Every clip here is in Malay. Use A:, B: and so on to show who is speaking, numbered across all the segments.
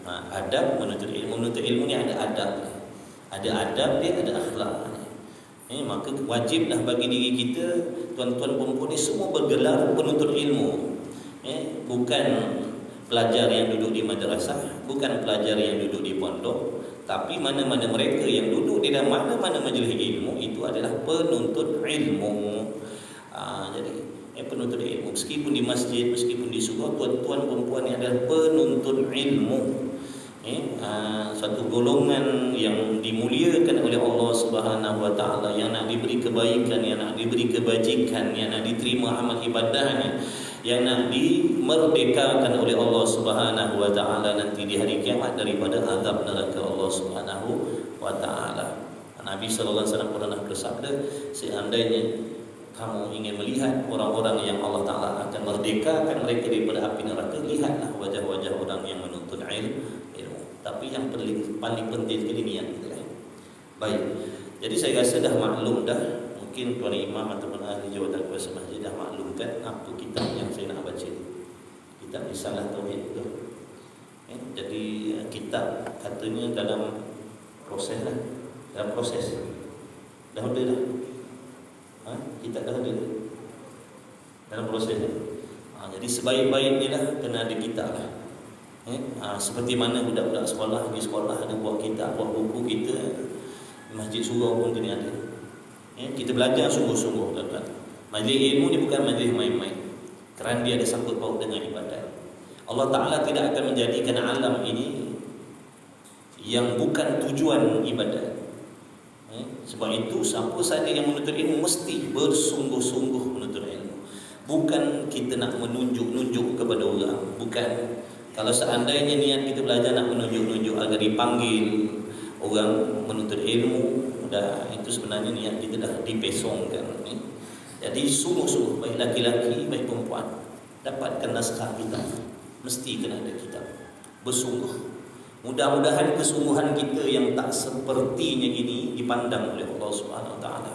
A: Adab menuntut ilmu. Menuntut ilmu ni ada adab. Ada adab dia, ada akhlak. Maka wajiblah bagi diri kita, tuan-tuan perempuan ni semua bergelar penuntut ilmu. Bukan pelajar yang duduk di madrasah, bukan pelajar yang duduk di pondok, tapi mana-mana mereka yang duduk di dalam mana-mana majlis ilmu itu adalah penuntut ilmu. Jadi penuntut ilmu, meskipun di masjid, meskipun di surau, tuan-tuan perempuan ni adalah penuntut ilmu. Satu golongan yang dimuliakan oleh Allah Subhanahu wa taala, yang nak diberi kebaikan, yang nak diberi kebajikan, yang nak diterima amal ibadahnya, yang nak dimerdekakan oleh Allah Subhanahu wa taala nanti di hari kiamat daripada azab neraka Allah Subhanahu wa taala. Nabi sallallahu alaihi wasallam pernah bersabda, seandainya kamu ingin melihat orang-orang yang Allah taala akan merdekakan mereka daripada api neraka, lihatlah wajah-wajah orang yang menuntut ilmu. Tapi yang paling penting sekali niat kita. Baik. Jadi saya rasa dah maklum dah. Mungkin tuan imam ataupun ahli jawatan kuasa masjid dah maklumkan apa kitab yang saya nak baca. Kitab Risalah Tauhid itu. Jadi kitab katanya dalam proses lah. Dalam proses. Dah ada dah. Kitab dah ada. Dalam proses. Jadi sebaik-baiknya lah kena ada kitab lah. Seperti mana budak-budak sekolah di sekolah ada buat kitab, buat buku kita, masjid surau pun kena ada. Kita belajar sungguh-sungguh, tuan-tuan. Majlis ilmu ni bukan majlis main-main, kerana dia ada sangkut paut dengan ibadat. Allah Ta'ala tidak akan menjadikan alam ini yang bukan tujuan ibadat. Sebab itu siapa saja yang menuntut ilmu mesti bersungguh-sungguh menuntut ilmu. Bukan kita nak menunjuk-nunjuk kepada orang, bukan. Kalau seandainya niat kita belajar nak menunjuk-nunjuk agar dipanggil orang menuntut ilmu, dah itu sebenarnya niat kita dah dipesongkan. Jadi sungguh-sungguh, baik laki-laki baik perempuan, dapatkan naskah kitab, mesti kena ada kitab. Bersungguh. Mudah-mudahan kesungguhan kita yang tak sepertinya gini dipandang oleh Allah Subhanahu Wa Taala.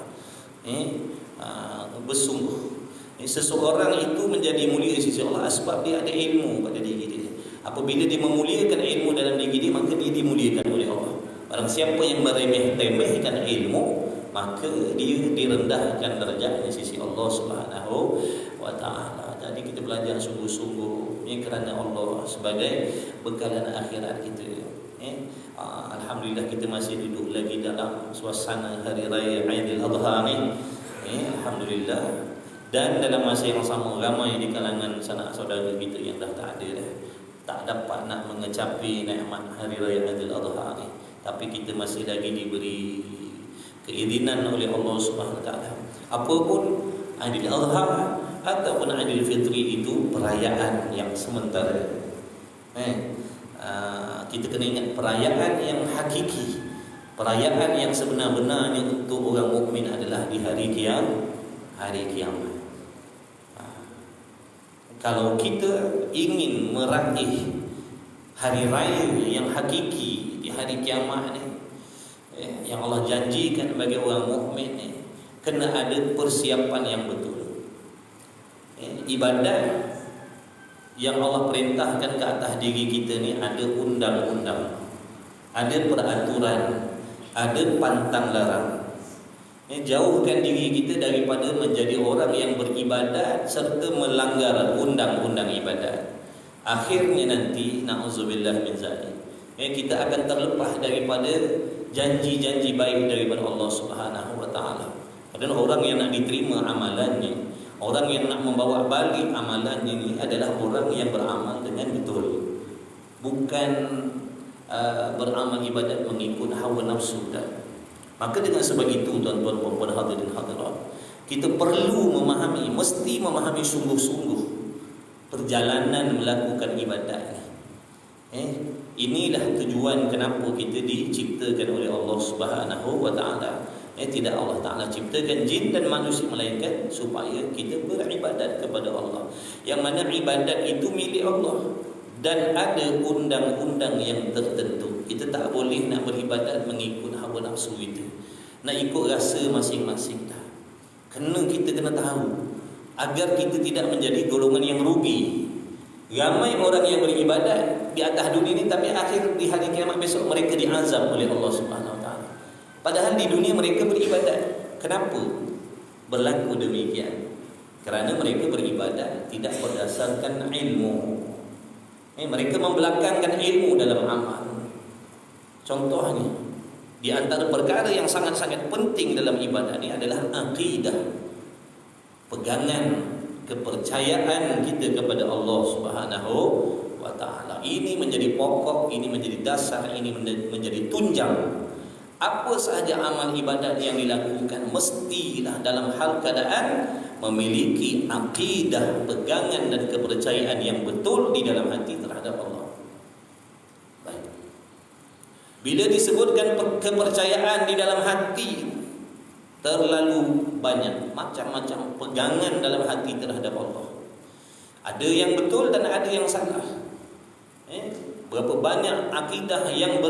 A: Bersungguh. Seseorang itu menjadi mulia di sisi Allah sebab dia ada ilmu pada diri dia. Apabila dia memuliakan ilmu dalam diri dia, maka dia dimuliakan oleh Allah. Barang siapa yang meremeh-temehkan ilmu, maka dia direndahkan derajatnya di sisi Allah Subhanahu wa taala. Jadi kita belajar sungguh-sungguh kerana Allah sebagai bekalan akhirat kita. Alhamdulillah kita masih duduk lagi dalam suasana hari raya Aidil Adha ni. Alhamdulillah. Dan dalam masa yang sama ramai di kalangan sanak saudara kita yang dah tak ada dah, tak dapat nak mengecapi nikmat hari raya Aidil Adha ni. Tapi kita masih lagi diberi keizinan oleh Allah Subhanahu Wa Taala. Apapun Aidil Adha ataupun Aidil Fitri itu perayaan yang sementara. Kita kena ingat perayaan yang hakiki, perayaan yang sebenar-benarnya untuk orang mukmin adalah di hari kiamat. Kalau kita ingin meraih hari raya yang hakiki di hari kiamat ni, yang Allah janjikan bagi orang mukmin ni, kena ada persiapan yang betul. Ibadat yang Allah perintahkan ke atas diri kita ni ada undang-undang, ada peraturan, ada pantang larang. Jauhkan diri kita daripada menjadi orang yang beribadat serta melanggar undang-undang ibadat. Akhirnya nanti na'udzubillah min zalik, kita akan terlepas daripada janji-janji baik daripada Allah Subhanahu wa taala. Padahal orang yang nak diterima amalannya, orang yang nak membawa balik amalannya ini adalah orang yang beramal dengan betul, bukan beramal ibadat mengikut hawa nafsu dah. Maka dengan sebab itu tuan-tuan dan puan hadirin hadirat, kita perlu memahami, mesti memahami sungguh-sungguh perjalanan melakukan ibadat ni. Inilah tujuan kenapa kita diciptakan oleh Allah Subhanahu wa taala. Tidak Allah Taala ciptakan jin dan manusia melainkan supaya kita beribadat kepada Allah. Yang mana ibadat itu milik Allah dan ada undang-undang yang tertentu. Kita tak boleh nak beribadat mengikut hawa nafsu kita, nak ikut rasa masing-masing dah. Kita kena tahu agar kita tidak menjadi golongan yang rugi, Ramai orang yang beribadat di atas dunia ini, tapi akhir di hari kiamat besok mereka diazab oleh Allah Subhanahu Wa Taala. Padahal di dunia mereka beribadat. Kenapa berlaku demikian? Kerana mereka beribadat tidak berdasarkan ilmu. Mereka membelakangkan ilmu dalam amal. Contohnya, di antara perkara yang sangat-sangat penting dalam ibadah ini adalah akidah, pegangan kepercayaan kita kepada Allah Subhanahu Wa Taala. Ini menjadi pokok, ini menjadi dasar, ini menjadi tunjang. Apa sahaja amal ibadat yang dilakukan mestilah dalam hal keadaan memiliki akidah, pegangan dan kepercayaan yang betul di dalam hati terhadap Allah. Baik. Bila disebutkan kepercayaan di dalam hati, terlalu banyak macam-macam pegangan dalam hati terhadap Allah. Ada yang betul dan ada yang salah. Berapa banyak akidah yang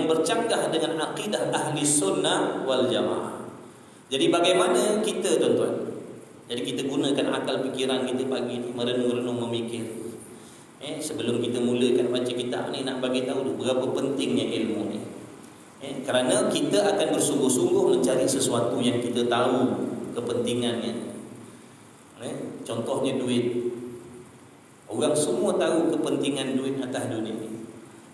A: bercanggah dengan akidah ahli sunnah wal jamaah. Jadi bagaimana kita, tuan-tuan? Jadi kita gunakan akal fikiran kita pagi ni, merenung-renung, memikir. Sebelum kita mulakan baca kitab ni, nak bagi tahu berapa pentingnya ilmu ni. Kerana kita akan bersungguh-sungguh mencari sesuatu yang kita tahu kepentingannya. Contohnya duit. Orang semua tahu kepentingan duit atas dunia ini.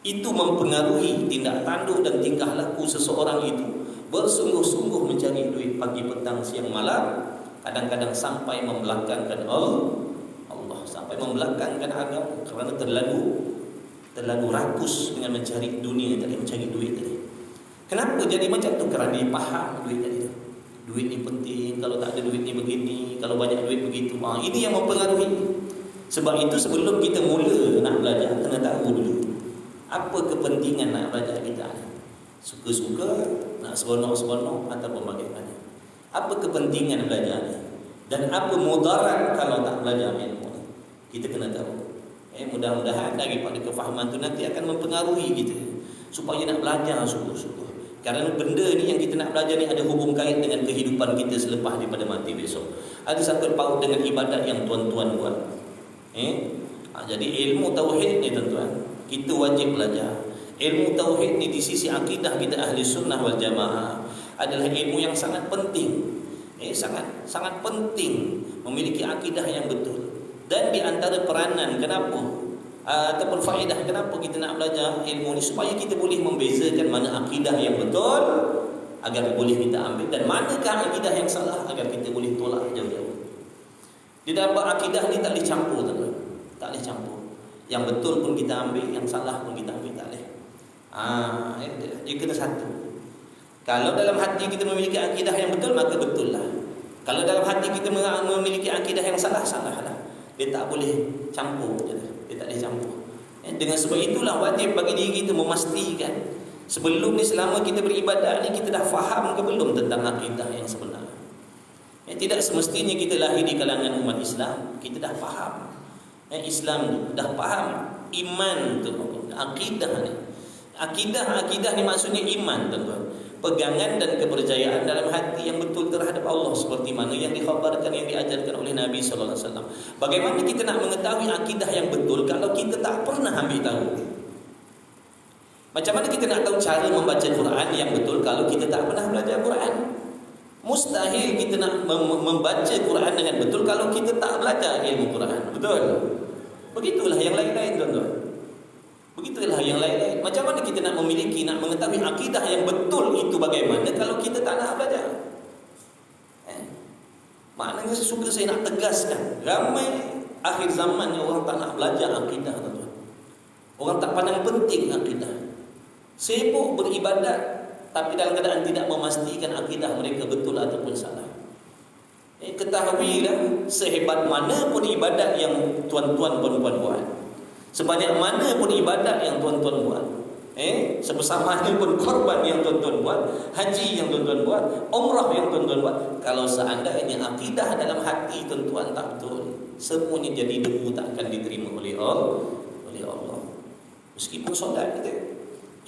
A: Itu mempengaruhi tindak tanduk dan tingkah laku seseorang itu. Bersungguh-sungguh mencari duit pagi, petang, siang, malam. Kadang-kadang sampai membelakangkan Allah, sampai membelakangkan agama kerana terlalu rakus dengan mencari dunia tadi, mencari duit tadi. Kenapa jadi macam tu? Kerana dia faham duit tadi. Duit ni penting, kalau tak ada duit ni begini, kalau banyak duit begitu. Ini yang mempengaruhi. Sebab itu sebelum kita mula nak belajar, kena tahu dulu apa kepentingan nak belajar kita. Suka-suka, nak seronok-seronok ataupun bagaimana. Apa kepentingan belajar ni? Dan apa mudarat kalau tak belajar ilmu ni? Kita kena tahu. Mudah-mudahan daripada kefahaman tu nanti akan mempengaruhi kita supaya nak belajar sungguh-sungguh. Kerana benda ni yang kita nak belajar ni ada hubung kait dengan kehidupan kita selepas daripada mati besok. Ada sangkut paut dengan ibadat yang tuan-tuan buat. Jadi ilmu tauhid ni, tuan-tuan, kita wajib belajar. Ilmu tauhid ni di sisi akidah kita ahli sunnah wal jamaah adalah ilmu yang sangat penting. Sangat penting memiliki akidah yang betul. Dan di antara peranan kenapa ataupun faedah kenapa kita nak belajar ilmu ni, supaya kita boleh membezakan mana akidah yang betul agar boleh kita ambil, dan manakah akidah yang salah agar kita boleh tolak jauh-jauh. Di dalam akidah ni tak boleh campur, tuan-tuan. Tak boleh campur. Yang betul pun kita ambil, yang salah pun kita ambil, tak boleh. Dia kena satu. Kalau dalam hati kita memiliki akidah yang betul, maka betul lah. Kalau dalam hati kita memiliki akidah yang salah, salah lah. Dia tak boleh campur. Dia tak boleh campur. Dengan sebab itulah wajib bagi diri kita memastikan sebelum ni, selama kita beribadat ni, kita dah faham ke belum tentang akidah yang sebenar. Tidak semestinya kita lahir di kalangan umat Islam kita dah faham Islam, dah faham iman tu, akidah ni. Akidah ni maksudnya iman, tuan-tuan. Pegangan dan kepercayaan dalam hati yang betul terhadap Allah, seperti mana yang dikhabarkan, yang diajarkan oleh Nabi sallallahu alaihi wasallam. Bagaimana kita nak mengetahui akidah yang betul kalau kita tak pernah ambil tahu? Macam mana kita nak tahu cara membaca Quran yang betul kalau kita tak pernah belajar Quran? Mustahil kita nak membaca Quran dengan betul kalau kita tak belajar ilmu Quran. Betul? Begitulah yang lain-lain, tuan-tuan. Begitulah yang lain-lain. Macam mana kita nak memiliki, nak mengetahui akidah yang betul itu bagaimana kalau kita tak nak belajar? Maknanya saya nak tegaskan, ramai akhir zaman yang orang tak nak belajar akidah, tuan-tuan. Orang tak pandang penting akidah. Sibuk beribadat tapi dalam keadaan tidak memastikan akidah mereka betul ataupun salah. Ketahuilah, sehebat mana pun ibadat yang tuan-tuan puan-puan buat, sebanyak mana pun ibadat yang tuan-tuan buat, sebesar mana pun korban yang tuan-tuan buat, haji yang tuan-tuan buat, umrah yang tuan-tuan buat, kalau seandainya akidah dalam hati tuan-tuan tak betul, semuanya jadi debu, tak akan diterima oleh Allah. Meskipun solat kita,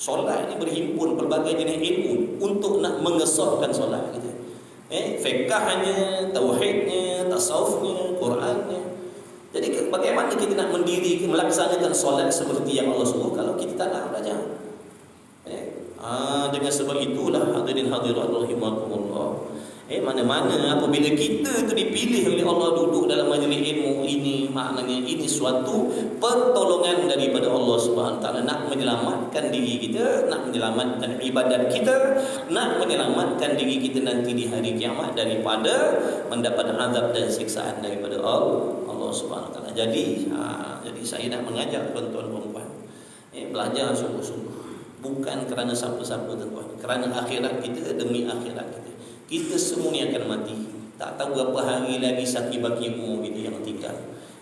A: solat ini berhimpun pelbagai jenis ilmu untuk nak mengesahkan solat kita. Fiqahnya, tauhidnya, tasawufnya, Qurannya. Jadi bagaimana kita nak melaksanakan solat seperti yang Allah suruh kalau kita tak nak belajar? Dengan sebab itulah hadirin hadirat rahimakumullah. Mana-mana apabila kita tu dipilih oleh Allah duduk dalam majlis ilmu ini, maknanya ini suatu pertolongan daripada Allah Subhanahu taala nak menyelamatkan diri kita, nak menyelamatkan ibadat kita, nak menyelamatkan diri kita nanti di hari kiamat daripada mendapat azab dan siksaan daripada Allah Subhanahu taala. Jadi saya nak mengajak tuan-tuan dan puan, belajar sungguh-sungguh. Bukan kerana siapa-siapa tuan-tuan, kerana akhirat kita, demi akhirat kita. Kita semua ni akan mati. Tak tahu berapa hari lagi saki-baki umur kita yang tinggal.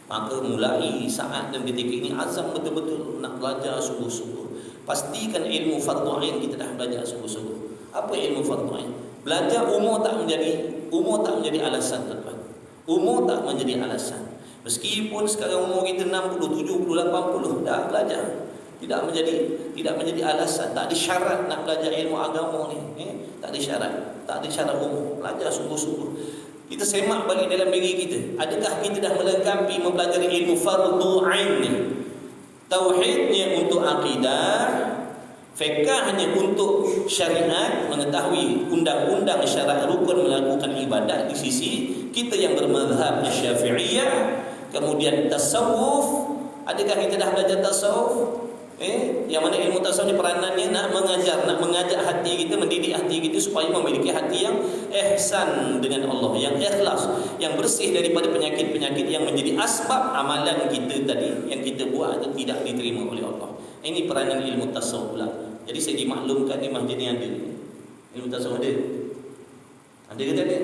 A: Maka mulai saat dan ketika ini azam betul-betul nak belajar sungguh-sungguh. Pastikan ilmu fardu ain kita dah belajar sungguh-sungguh. Apa ilmu fardu ain? Belajar umur tak menjadi alasan tuan-tuan. Umur tak menjadi alasan. Meskipun sekarang umur kita 60, 70, 80 dah belajar. Tidak menjadi alasan. Tak ada syarat nak belajar ilmu agama ni. Tak ada syarat umur. Belajar sungguh-sungguh. Kita semak balik dalam diri kita. Adakah kita dah melengkapi mempelajari ilmu fardu ain ni? Tauhidnya untuk akidah, fiqhnya untuk syariat, mengetahui undang-undang syarat rukun melakukan ibadat di sisi kita yang bermazhab Syafi'iyah. Kemudian tasawuf. Adakah kita dah belajar tasawuf? Yang mana ilmu tasawuf ni peranannya nak mengajak hati kita, mendidik hati kita supaya memiliki hati yang ihsan dengan Allah, yang ikhlas, yang bersih daripada penyakit-penyakit yang menjadi asbab amalan kita tadi yang kita buat atau tidak diterima oleh Allah. Ini peranan ilmu tasawuf pula. Jadi saya dimaklumkan di masjid ni ada ilmu tasawuf. Ada ke tak ada?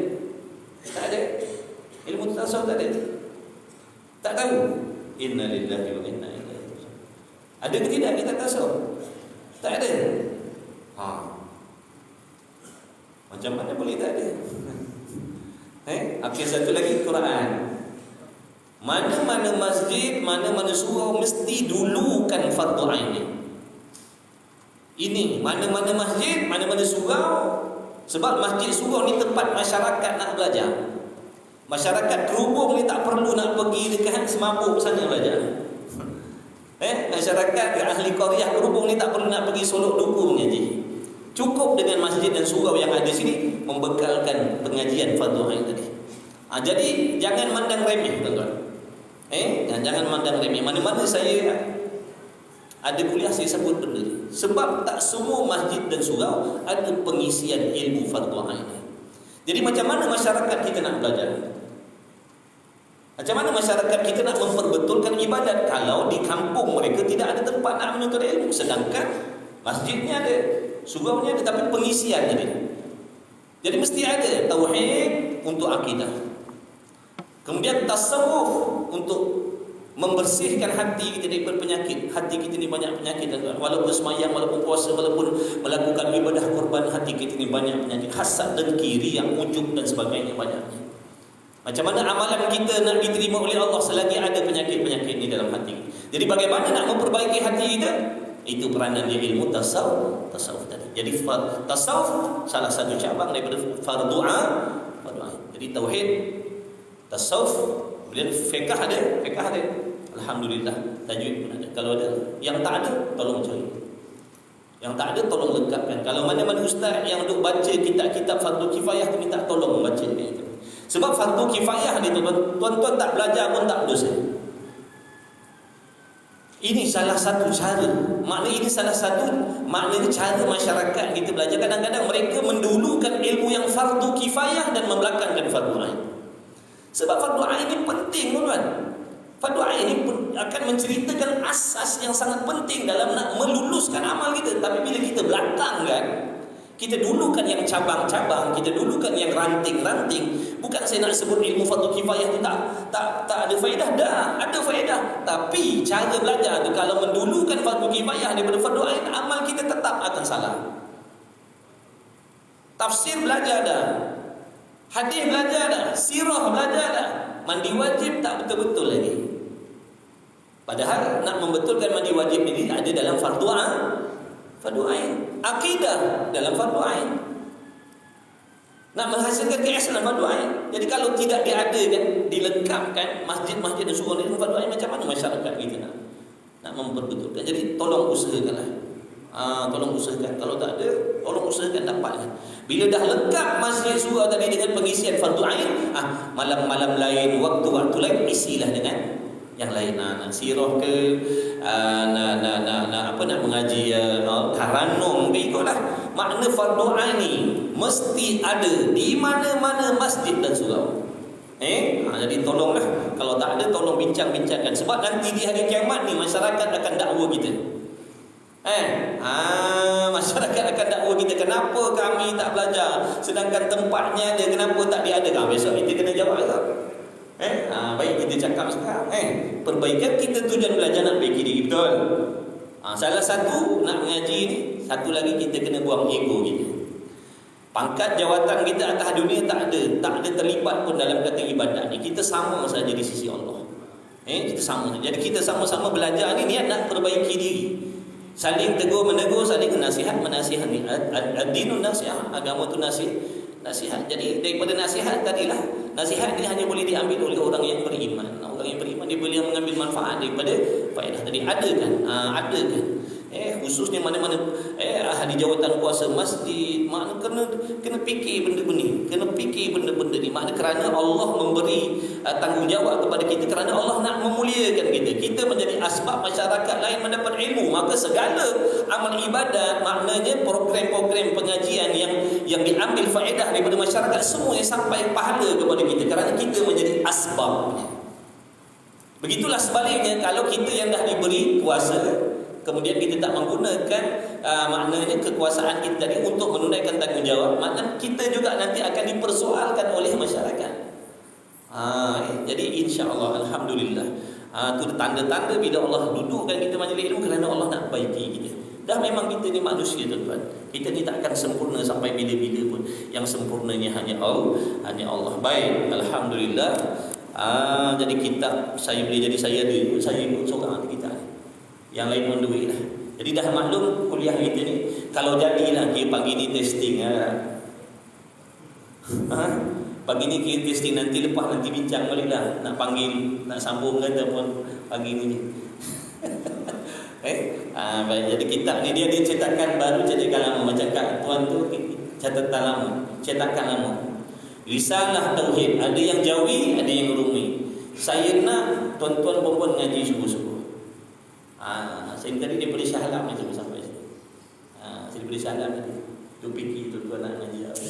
A: Tak ada. Ilmu tasawuf tak ada. Tak tahu. Inna lillahi wa inna ilaihi. Ada ke tidak kita tasawuf? Tak ada. Macam mana boleh tak ada? Okey, satu lagi Quran. Mana-mana masjid, mana-mana surau mesti dulukan fardu ain ni. Ini mana-mana masjid, mana-mana surau. Sebab masjid surau ni tempat masyarakat nak belajar. Masyarakat kerubung ni tak perlu nak pergi dekat Semabuk sana belajar. Masyarakat ahli qaryah kerubung ni tak perlu nak pergi Solok Dukung je. Cukup dengan masjid dan surau yang ada sini membekalkan pengajian fardu ain tadi. Jadi jangan mandang remeh tuan-tuan. Jangan mandang remeh. Mana-mana saya ada kuliah saya sebut benda ni. Sebab tak semua masjid dan surau ada pengisian ilmu fardu ain. Jadi macam mana masyarakat kita nak belajar? Macam mana masyarakat kita nak memperbetulkan ibadat kalau di kampung mereka tidak ada tempat nak menuntut ilmu, sedangkan masjidnya ada, suraunya ada, tapi pengisiannya ada. Jadi mesti ada tauhid untuk akidah. Kemudian tasawuf untuk membersihkan hati kita daripada penyakit. Hati kita ni banyak penyakit, walaupun semayang, walaupun puasa, walaupun melakukan ibadah korban, hati kita ni banyak penyakit, hasad, dengki, riak, ujub dan sebagainya banyaknya. Macam mana amalan kita nak diterima oleh Allah selagi ada penyakit-penyakit ni dalam hati. Jadi bagaimana nak memperbaiki hati kita? Itu peranan dia ilmu tasawuf tadi. Jadi tasawuf salah satu cabang daripada fardu ain. Jadi tauhid, tasawuf, kemudian fiqh ada. Alhamdulillah, tajwid pun ada. Kalau ada, yang tak ada tolong cari. Yang tak ada tolong lengkapkan. Kalau mana-mana ustaz yang duk baca kitab-kitab fardu kifayah tu minta tolong baca dia. Sebab fardu kifayah ni tuan-tuan tak belajar pun tak dosa. Ini salah satu cara. Maknanya cara masyarakat kita belajar. Kadang-kadang mereka mendulukan ilmu yang fardu kifayah dan membelakangkan fardu ain. Sebab fardu ain ni penting tuan-tuan. Fardu ain ni akan menceritakan asas yang sangat penting dalam nak meluluskan amal kita. Tapi bila kita belakangkan, kita dulukan yang cabang-cabang, kita dulukan yang ranting-ranting. Bukan saya nak sebut ilmu fardu kifayah itu tak ada faedah, dah ada faedah. Tapi cara belajar tu kalau mendulukan fardu kifayah daripada fardu ain, amal kita tetap akan salah. Tafsir belajar dah, hadis belajar dah, sirah belajar dah, mandi wajib tak betul-betul lagi. Padahal nak membetulkan mandi wajib ini ada dalam fardu ain, akidah dalam fardu ain. Nak menghasilkan KS fardu ain. Jadi kalau tidak diadakan, dilengkapkan masjid-masjid dan surau ini fardu ain, macam mana masyarakat kita nak memperbetulkan. Jadi tolong usahakanlah. Tolong usahakan. Kalau tak ada, tolong usahakan dapatkan. Bila dah lengkap masjid surau tadi dengan pengisian fardu ain, malam-malam lain, waktu-waktu lain isilah dengan yang lain. Nak sirah ke, nak mengaji taranum ke, ikutlah. Makna fardu ain ni mesti ada di mana-mana masjid dan surau. Jadi tolonglah, kalau tak ada tolong bincang-bincangkan, sebab nanti di hari kiamat ni masyarakat akan dakwa kita. Masyarakat akan dakwa kita, kenapa kami tak belajar sedangkan tempatnya ada, kenapa tak diadakan. Besok kita kena jawab tak? Baik kita cakap sekarang, perbaikan kita tujuan belajar nak perbaiki diri, betul? Salah satu nak mengaji ni, satu lagi kita kena buang ego kita. Pangkat jawatan kita atas dunia tak ada terlibat pun dalam kata ibadat ni. Kita sama saja di sisi Allah. Kita sama. Jadi kita sama-sama belajar ni niat nak perbaiki diri. Saling tegur menegur, saling menasihat menasihati. Ad-dinun nasihat, agama tu nasihat. Jadi daripada nasihat tadilah, nasihat ni hanya boleh diambil oleh orang yang beriman. Orang yang beriman dia boleh mengambil manfaat daripada faedah tadi. Adakan. Khususnya mana-mana ahli jawatan kuasa masjid, makna kena fikir benda-benda ni. Kena fikir benda-benda ni. Makna kerana Allah memberi tanggungjawab kepada kita, kerana Allah nak memuliakan kita. Kita menjadi asbab masyarakat lain mendapat ilmu. Maka segala amal ibadat, maknanya program-program pengajian yang diambil faedah daripada masyarakat, semua yang sampai pahala kepada kita kerana kita menjadi asbabnya. Begitulah sebaliknya, kalau kita yang dah diberi kuasa kemudian kita tak menggunakan maknanya kekuasaan kita tadi untuk menunaikan tanggungjawab, maknanya kita juga nanti akan dipersoalkan oleh masyarakat. Jadi insya-Allah, alhamdulillah, itu tanda-tanda bila Allah dudukkan kita majlis ilmu, kerana Allah nak baiki kita. Dah memang kita ni manusia, tuan-tuan. Kita ni tak akan sempurna sampai bila-bila pun. Yang sempurnanya hanya Allah. Baik, alhamdulillah. Jadi kitab saya boleh jadi saya ikut seorang kita. Yang lain on the way lah. Jadi dah maklum kuliah kita ni, kalau jadilah kira pagi ni testing pagi ni kira testing, nanti lepas nanti bincang balik lah, nak panggil, nak sambung ke ataupun pagi ni. Baik, jadi kitab ni dia cetakan baru, cetakan lama. Macam kat tuan tu catatan lama, cetakan lama. Risalah Tauhid, ada yang Jawi, ada yang Rumi. Saya nak tuan-tuan perempuan ngaji sungguh-sungguh. Saya tadi daripada Shah Alam macam sampai sini. Saya daripada Shah Alam tadi. Tu fikir tuan-tuan nak ngaji apa?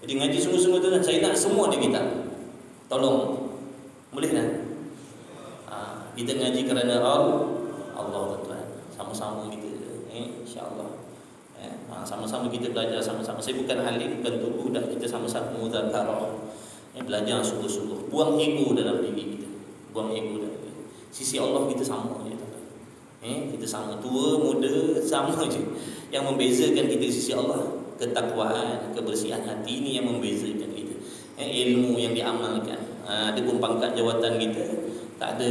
A: Jadi ngaji sungguh-sungguh tu, saya nak semua di kitab. Tolong. Boleh tak? Kita ngaji kerana Allah, tuan-tuan. Sama-sama kita, insya-Allah. Sama-sama kita belajar sama-sama. Saya bukan alim, bukan tubuh, dah kita sama-sama muzakarah. Belajar sungguh-sungguh. Buang ego dalam diri kita. Buang ego dalam diri. Sisi Allah kita sama je, tuan-tuan. Kita sama, tua, muda, sama je. Yang membezakan kita sisi Allah, ketakwaan, kebersihan hati, ini yang membezakan kita. Ilmu yang diamalkan. Ada pun pangkat jawatan kita, tak ada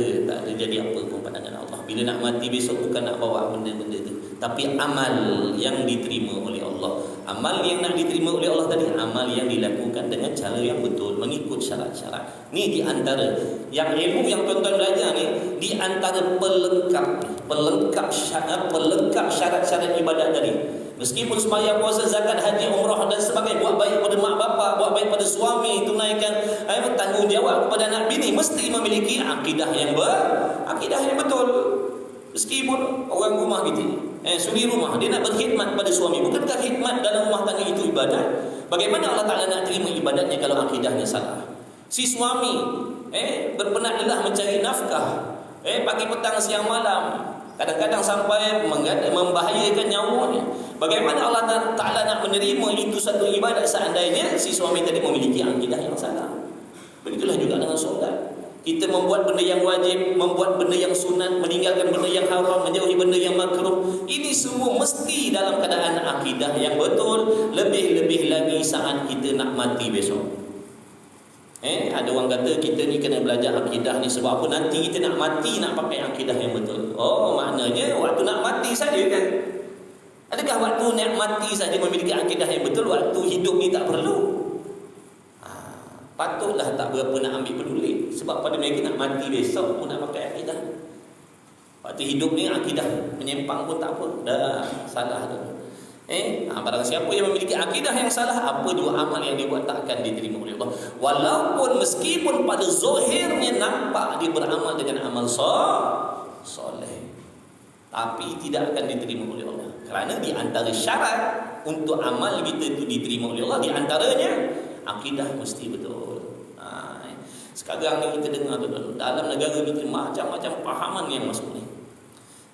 A: jadi apa pun pandangan Allah. Bila nak mati besok, bukan nak bawa benda-benda tu, tapi amal yang diterima oleh Allah. Amal yang nak diterima oleh Allah tadi, amal yang dilakukan dengan cara yang betul, mengikut syarat-syarat. Ni di antara yang ilmu yang tuan-tuan belajar ni, di antara pelengkap syarat-syarat ibadat tadi. Meskipun sembahyang, puasa, zakat, haji, umrah dan sebagainya, buat baik pada mak bapak, buat baik pada suami, tunaikan tanggungjawab kepada anak bini, mesti memiliki akidah yang betul. Meskipun orang rumah kita, suri rumah, dia nak berkhidmat pada suami, bukankah khidmat dalam rumah tangga itu ibadat? Bagaimana Allah Ta'ala nak terima ibadatnya kalau akidahnya salah? Si suami berpenat lelah mencari nafkah, pagi petang siang malam, kadang-kadang sampai membahayakan nyawanya. Bagaimana Allah Ta'ala nak menerima itu satu ibadat seandainya si suami tadi memiliki akidah yang salah? Begitulah juga dengan solat. Kita membuat benda yang wajib, membuat benda yang sunat, meninggalkan benda yang haram, menjauhi benda yang makruh. Ini semua mesti dalam keadaan akidah yang betul. Lebih-lebih lagi saat kita nak mati besok. Ada orang kata kita ni kena belajar akidah ni sebab apa? Nanti kita nak mati nak pakai akidah yang betul. Oh, maknanya waktu nak mati saja kan? Adakah waktu nak mati saja memiliki akidah yang betul, waktu hidup ni tak perlu? Patutlah tak berapa nak ambil peduli. Sebab pada mereka nak mati besok pun nak pakai akidah. Waktu hidup ni akidah menyimpang pun tak apa, dah salah tu. Barang siapa yang memiliki akidah yang salah, apa jua amal yang dia buat tak akan diterima oleh Allah. Walaupun meskipun pada zahirnya nampak dia beramal dengan amal soleh, tapi tidak akan diterima oleh Allah. Kerana di antara syarat untuk amal kita itu diterima oleh Allah, di antaranya akidah mesti betul. Sekarang ni kita dengar dalam negara kita macam-macam pahaman yang masuk ni.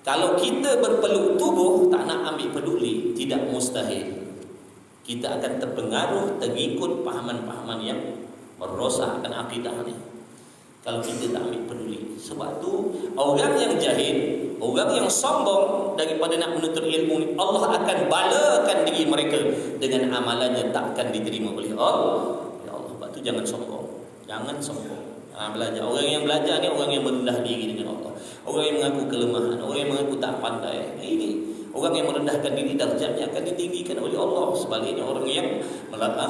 A: Kalau kita berpeluk tubuh tak nak ambil peduli, tidak mustahil kita akan terpengaruh, terikut pahaman-pahaman yang merosakkan akidah ni. Kalau kita tak ambil peduli. Sebab tu orang yang jahil, orang yang sombong daripada nak menuntut ilmu ni, Allah akan balakan diri mereka dengan amalannya tak akan diterima oleh Allah. Ya Allah, sebab tu jangan sombong. Jangan sombong. Belajar. Orang yang belajar ni orang yang merendah diri dengan Allah. Orang yang mengaku kelemahan, orang yang mengaku tak pandai. Ini orang yang merendahkan diri, darjatnya akan ditinggikan oleh Allah. Sebaliknya orang yang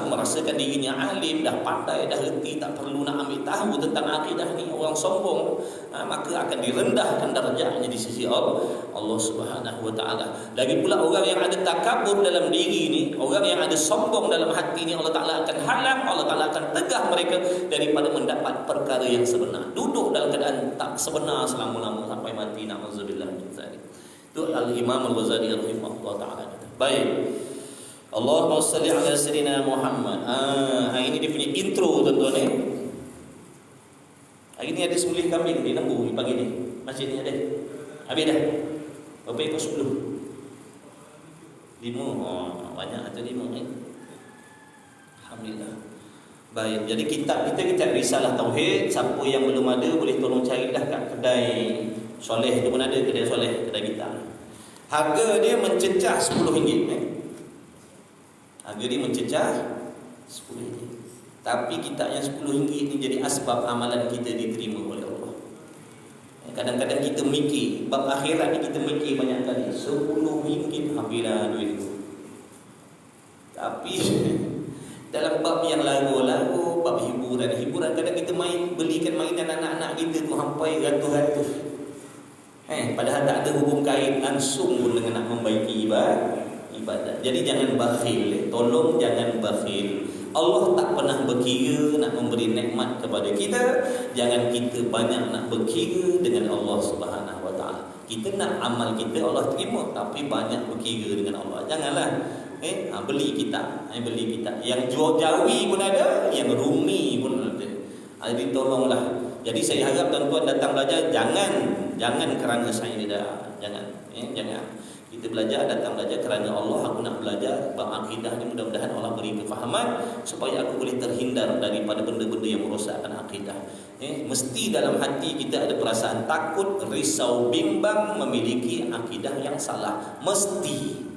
A: merasakan dirinya alim, dah pandai, dah reti, tak perlu nak ambil tahu tentang akidah ni, orang sombong, maka akan direndahkan darjatnya di sisi Allah Subhanahu wa taala. Lagi pula orang yang ada takabur dalam diri ni, orang yang ada sombong dalam hati ni, Allah Taala akan halang, Allah Taala akan tegah mereka daripada mendapat perkara yang sebenar. Duduk dalam keadaan tak sebenar selama-lama sampai mati, na'udzubillah min dzalik. Itu Al-Imam Al-Ghazali rahimahullah ta'ala. Baik, Allahumma salli ala sayyidina Muhammad. Ini dia punya intro tuan-tuan ni. Hari ni ada sembelih kambing di lembu pagi ni. Masjid ni ada. Habis dah. Berapa ekor 10? 5. Banyak atau 5 ni. Alhamdulillah. Baik, jadi kita risalah tauhid. Siapa yang belum ada boleh tolong cari dah kat kedai Soleh tu pun ada, kedai Soleh, kedai kita. Harga dia mencecah RM10. Harga dia mencecah RM10. Tapi kitab yang RM10 ni jadi asbab amalan kita diterima oleh Allah. Kadang-kadang kita mikir, bab akhirat ni kita mikir banyak kali. RM10 habislah duit tu. Tapi dalam bab yang lagu-lagu, bab hiburan, kadang kita belikan mainan anak-anak kita tu sampai ratus-ratus. Padahal tak ada hubung kait langsung pun dengan nak membaiki ibadat. Jadi jangan bakhil, tolong jangan bakhil. Allah tak pernah berkira nak memberi nikmat kepada kita. Jangan kita banyak nak berkira dengan Allah Subhanahu wa taala. Kita nak amal kita Allah terima, tapi banyak berkira dengan Allah. Janganlah beli kitab, yang Jawi pun ada, yang Rumi pun ada. Jadi tolonglah. Jadi saya harap tuan-tuan datang belajar, jangan kerana saya jangan. Kita belajar, datang belajar kerana Allah. Aku nak belajar bab akidah ni, mudah-mudahan Allah beri kefahaman supaya aku boleh terhindar daripada benda-benda yang merosakkan akidah. Mesti dalam hati kita ada perasaan takut, risau, bimbang memiliki akidah yang salah. Mesti.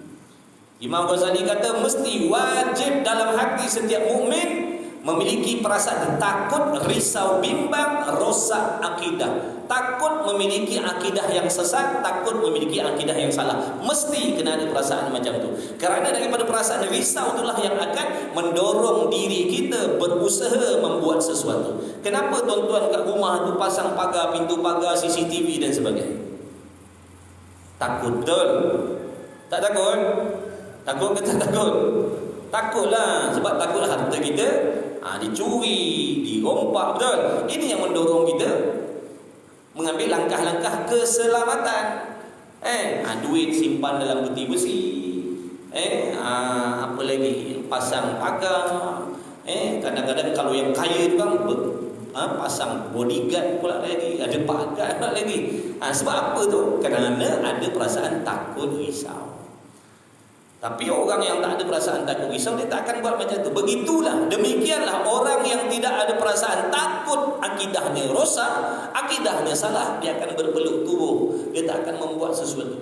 A: Imam Ghazali kata mesti wajib dalam hati setiap mukmin memiliki perasaan takut, risau, bimbang, rosak akidah. Takut memiliki akidah yang sesat, takut memiliki akidah yang salah. Mesti kena ada perasaan macam tu. Kerana daripada perasaan risau itulah yang akan mendorong diri kita berusaha membuat sesuatu. Kenapa tuan-tuan kat rumah tu pasang pagar, pintu pagar, CCTV dan sebagainya? Takut betul? Tak takut? Takut ke tak takut? Takutlah. Sebab takutlah harta kita dicuri, dirompak, betul? Ini yang mendorong kita mengambil langkah-langkah keselamatan. Duit simpan dalam peti besi. Apa lagi? Pasang pagar. Kadang-kadang kalau yang kaya tu kan pasang bodyguard pula lagi, ada pagar pula lagi. Sebab apa tu? Kerana ada perasaan takut, risau. Tapi orang yang tak ada perasaan takut, risau, dia tak akan buat macam tu. Begitulah, demikianlah orang yang tidak ada perasaan takut, akidahnya rosak, akidahnya salah, dia akan berpeluk tubuh, dia tak akan membuat sesuatu.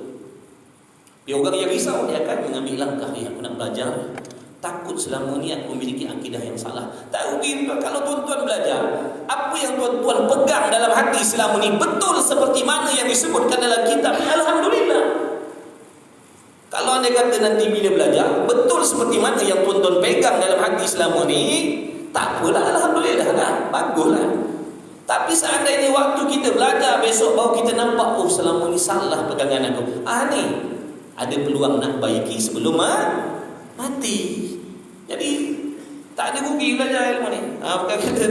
A: Dia orang yang risau, dia akan mengambil langkah, aku nak belajar. Takut selama ni aku memiliki akidah yang salah. Tak rugi kalau tuan-tuan belajar. Apa yang tuan-tuan pegang dalam hati selama ni betul seperti mana yang disebutkan dalam kitab, alhamdulillah. Kalau andai kata nanti bila belajar betul seperti mana yang tuan-tuan pegang dalam hati selama ni, tak apalah, alhamdulillah lah, baguslah. Tapi seandainya waktu kita belajar besok baru kita nampak, oh selama ni salah pegangan aku, ni ada peluang nak baiki sebelum mati. Jadi tak ada rugi belajar ilmu ni. Bukan kata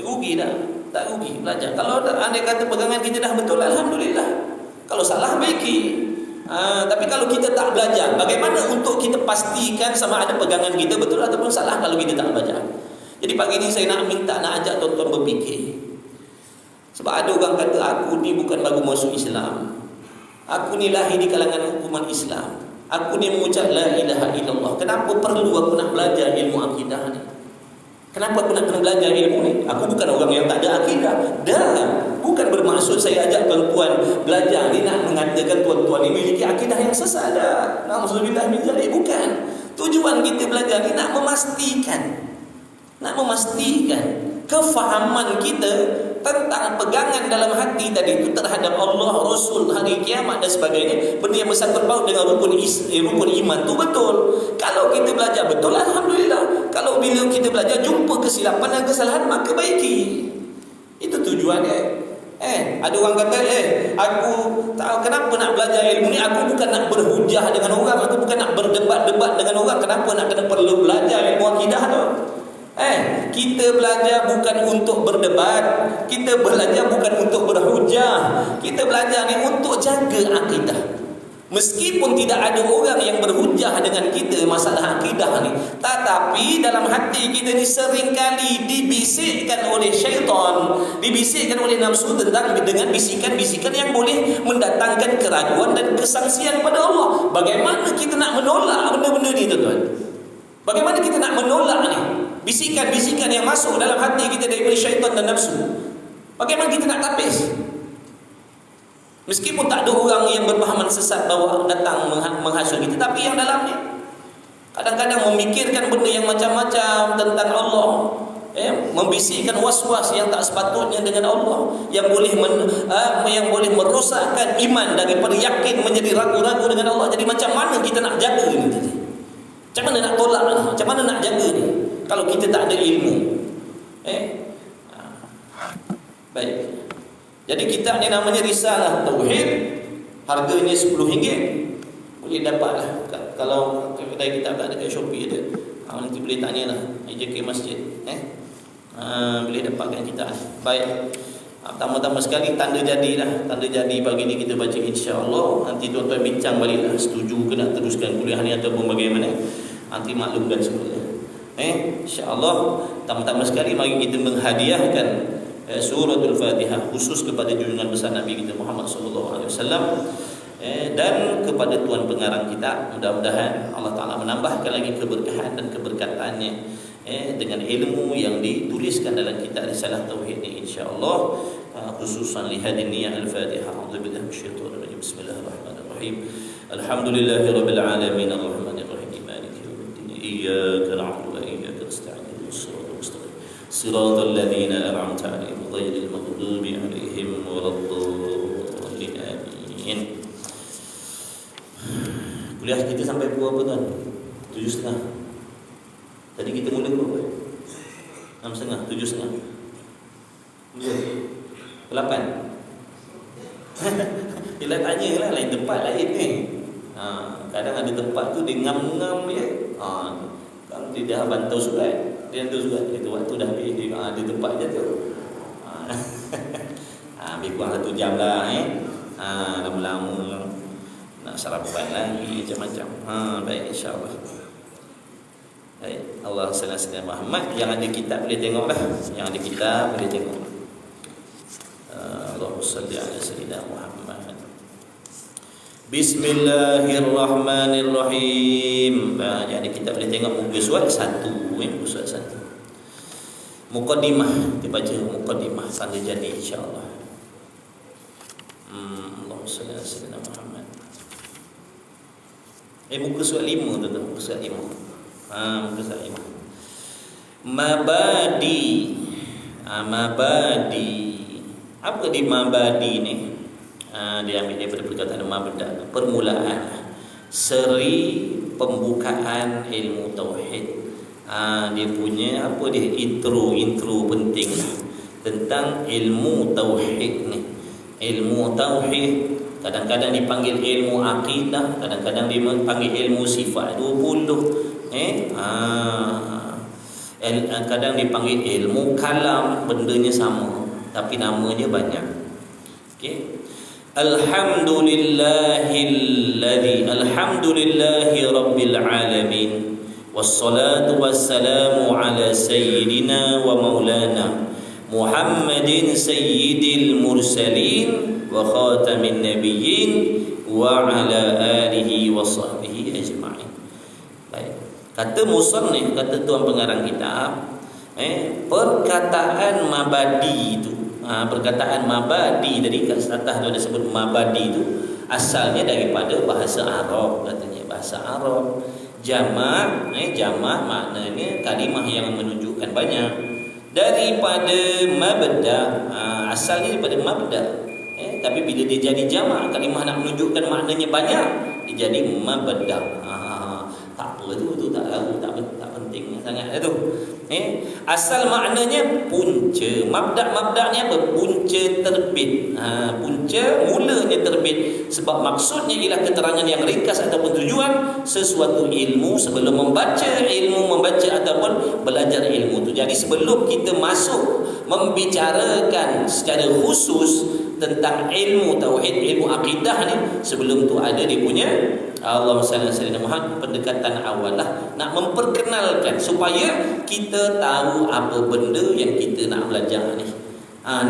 A: rugi dah, tak rugi belajar. Kalau andai kata pegangan kita dah betul, alhamdulillah. Kalau salah baiki. Tapi kalau kita tak belajar, bagaimana untuk kita pastikan sama ada pegangan kita betul ataupun salah kalau kita tak belajar? Jadi pagi ni saya nak ajak tuan-tuan berfikir. Sebab ada orang kata aku ni bukan baru masuk Islam, aku ni lahir di kalangan hukuman Islam, aku ni mengucap la ilaha illallah, kenapa perlu aku nak belajar ilmu akidah ni? Kenapa aku nak kena belajar ilmu ni? Aku bukan orang yang tak ada akidah. Bukan bermaksud saya ajak tuan-tuan belajar ni nak mengatakan tuan-tuan ni memiliki akidah yang sesat dah. Na'udzubillah min dzalik, bukan. Tujuan kita belajar ni nak memastikan kefahaman kita tentang pegangan dalam hati tadi itu terhadap Allah, Rasul, hari kiamat dan sebagainya, benda yang bersangkut paut dengan rukun iman tu betul. Kalau kita belajar betul, alhamdulillah. Kalau bila kita belajar jumpa kesilapan dan kesalahan, maka baiki. Itu tujuannya. Ada orang kata, aku tahu kenapa nak belajar ilmu ni, aku bukan nak berhujah dengan orang, aku bukan nak berdebat-debat dengan orang, kenapa nak perlu belajar ilmu akidah tu? Kita belajar bukan untuk berdebat, kita belajar bukan untuk berhujah, kita belajar ni untuk jaga akidah. Meskipun tidak ada orang yang berhujah dengan kita masalah akidah ni, tetapi dalam hati kita ni seringkali dibisikkan oleh syaitan, dibisikkan oleh nafsu dengan bisikan-bisikan yang boleh mendatangkan keraguan dan kesangsian pada Allah. Bagaimana kita nak menolak benda-benda ni, tuan-tuan? Bagaimana kita nak menolak ni bisikan-bisikan yang masuk dalam hati kita daripada syaitan dan nafsu? Bagaimana kita nak tapis? Meskipun tak ada orang yang berpahaman sesat bahawa datang menghasut kita, tapi yang dalam ni kadang-kadang memikirkan benda yang macam-macam tentang Allah, membisikkan was-was yang tak sepatutnya dengan Allah, yang boleh merosakkan iman daripada yakin menjadi ragu-ragu dengan Allah. Jadi macam mana kita nak jaga ni tadi? Macam mana nak tolak ni? Macam mana nak jaga ni kalau kita tak ada ilmu? Baik. Jadi kitab ni namanya Risalah Tauhid, harganya RM10. Boleh dapatlah. Kalau kedai kitab tak ada kat Shopee ada, nanti boleh tanyalah JK Masjid. Boleh dapatkan kitab. Baik. Pertama-tama sekali tanda jadilah. Tanda jadi pagi ni kita baca, insya-Allah. Nanti tuan-tuan bincang baliklah, setuju ke nak teruskan kuliah ni ataupun bagaimana. Nanti maklumkan semuanya. Insya-Allah. Pertama-tama sekali mari kita menghadiahkan suratul Fatihah khusus kepada junjungan besar Nabi kita Muhammad sallallahu alaihi wasallam dan kepada tuan pengarang kita. Mudah-mudahan Allah Taala menambahkan lagi keberkahan dan keberkatannya dengan ilmu yang dituliskan dalam kitab Risalah Tauhid ini, insya-Allah, khususan li hadhihi niyyah al-Fatihah. A'udzubillahi minasyaitonir rajim. Bismillahirrahmanirrahim. Alhamdulillahirabbil alamin arrahmanir rahim maliki yaumiddin. Iyyaka na'budu wa iyyaka nasta'in. Siratal ladzina an'amta 'alaihim ghairil maghdubi 'alaihim waladdallin. Amin. Kuliah kita sampai pukul apa, tuan? 7.30. Tadi kita mula berapa? 6.30, 7.30. Mula 8. Dia tanyalah lain tempat lain ni. Kadang ada tempat tu dia ngam-ngam je. Kalau dia dah bantau surat, dia hantar surat itu waktu dah habis dia ada tempat je tu. Lebih kurang 1 jam lah lama-lama nak sarapan lagi macam-macam. Baik, insya-Allah. Baik, Allah sallallahu alaihi wasallam Muhammad. Yang ada kitab boleh tengoklah. Yang ada kitab boleh tengok. Allahumma salli ala sayyidina Muhammad. Bismillahirrahmanirrahim. Jadi kita boleh tengok muka surat 1, muka surat 1. Muqaddimah, kita baca muqaddimah tanda jadi, insya-Allah. Allahumma salli ala sayyidina Muhammad. Muka surat 5 tu, muka surat 5. Muka surat 5. Mabadi. Mabadi. Apa di mabadi ni? Dia ambil daripada perkataan mabda, permulaan. seri pembukaan ilmu tauhid. Dia punya apa dia intro penting tentang ilmu tauhid ni. Ilmu tauhid kadang-kadang dipanggil ilmu akidah, kadang-kadang dipanggil ilmu sifat 20. Kadang dipanggil ilmu kalam, bendanya sama tapi namanya banyak. Okey. Alhamdulillahi rabbil alamin. Wassalatu wassalamu ala sayyidina wa maulana Muhammadin sayyidil mursalin wa khatamin nabiyyin wa ala alihi wa sahbihi ajma'in. Baik. Kata musannif, kata tuan pengarang kitab, perkataan mabadi itu, perkataan mabadi dari kat atas tu ada sebut mabadi itu asalnya daripada bahasa Arab, katanya bahasa Arab. Jamak, jamak maknanya kalimah yang menunjukkan banyak. Daripada mabda, asalnya daripada mabda. Tapi bila dia jadi jamak, kalimah nak menunjukkan maknanya banyak, dia jadi mabda. Tak apa tu tak tahu, tak penting sangat tu. Asal maknanya punca. Mabda-mabdanya apa? Punca terbit. Punca mulanya terbit. Sebab maksudnya ialah keterangan yang ringkas ataupun tujuan sesuatu ilmu sebelum membaca ataupun belajar ilmu tu. Jadi sebelum kita masuk membicarakan secara khusus tentang ilmu tauhid, ilmu akidah ni, sebelum tu ada dia punya Allahumma salli ala sayyidina Muhammad, pendekatan awal lah, nak memperkenalkan supaya kita tahu apa benda yang kita nak belajar ni.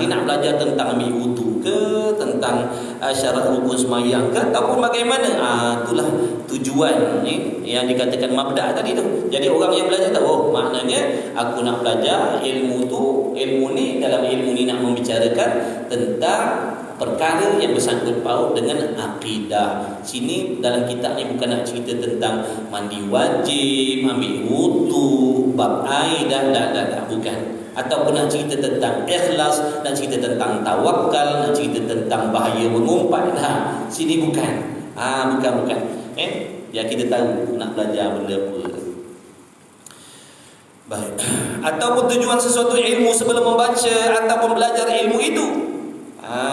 A: Ni nak belajar tentang ambil wudu ke, tentang syarat rukun sembahyang ke, ataupun bagaimana. Itulah tujuan ni yang dikatakan mabda tadi tu. Jadi orang yang belajar tahu, maknanya aku nak belajar ilmu tu, ilmu ni, dalam ilmu ni nak membicarakan tentang perkara yang bersangkut paut dengan akidah. Sini dalam kitab ni bukan nak cerita tentang mandi wajib, ambil wudu, bab air dah, bukan. Ataupun nak cerita tentang ikhlas, nak cerita tentang tawakal, nak cerita tentang bahaya mengumpat. Sini bukan. Bukan. Ya kita tahu nak belajar benda apa. Baik. Ataupun tujuan sesuatu ilmu sebelum membaca ataupun belajar ilmu itu.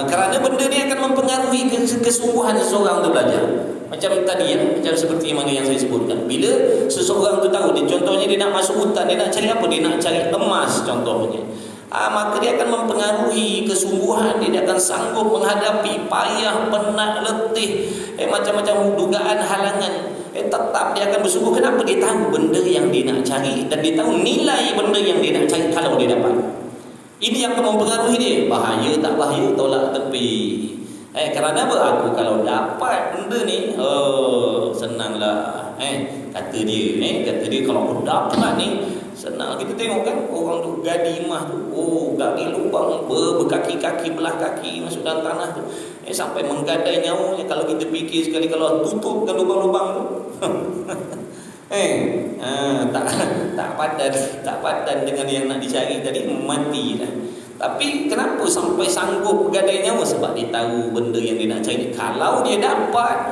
A: Kerana benda ni akan mempengaruhi kesungguhan seseorang tu belajar. Macam tadi macam seperti mana yang saya sebutkan. Bila seseorang tu tahu, contohnya dia nak masuk hutan, dia nak cari apa? Dia nak cari emas contohnya. Maka dia akan mempengaruhi kesungguhan dia akan sanggup menghadapi payah, penat, letih, macam-macam dugaan halangan. Tetap dia akan bersungguh. Kenapa? Dia tahu benda yang dia nak cari dan dia tahu nilai benda yang dia nak cari kalau dia dapat. Ini yang akan mempengaruhi dia. Bahaya tak bahaya, tolak tepi. Kerana apa? Aku kalau dapat benda ni, senanglah. Kata dia kalau aku dapat ni, senang. Kita tengok kan orang tu gadi emas tu, gadi lubang berkaki-kaki, belah kaki masuk dalam tanah tu, sampai menggadai nyawanya. Kalau kita fikir sekali kalau tutupkan lubang-lubang tu, tak padan dengan yang nak dicari tadi, mati dah. Tapi kenapa sampai sanggup gadai nyawa? Sebab dia tahu benda yang dia nak cari. Kalau dia dapat,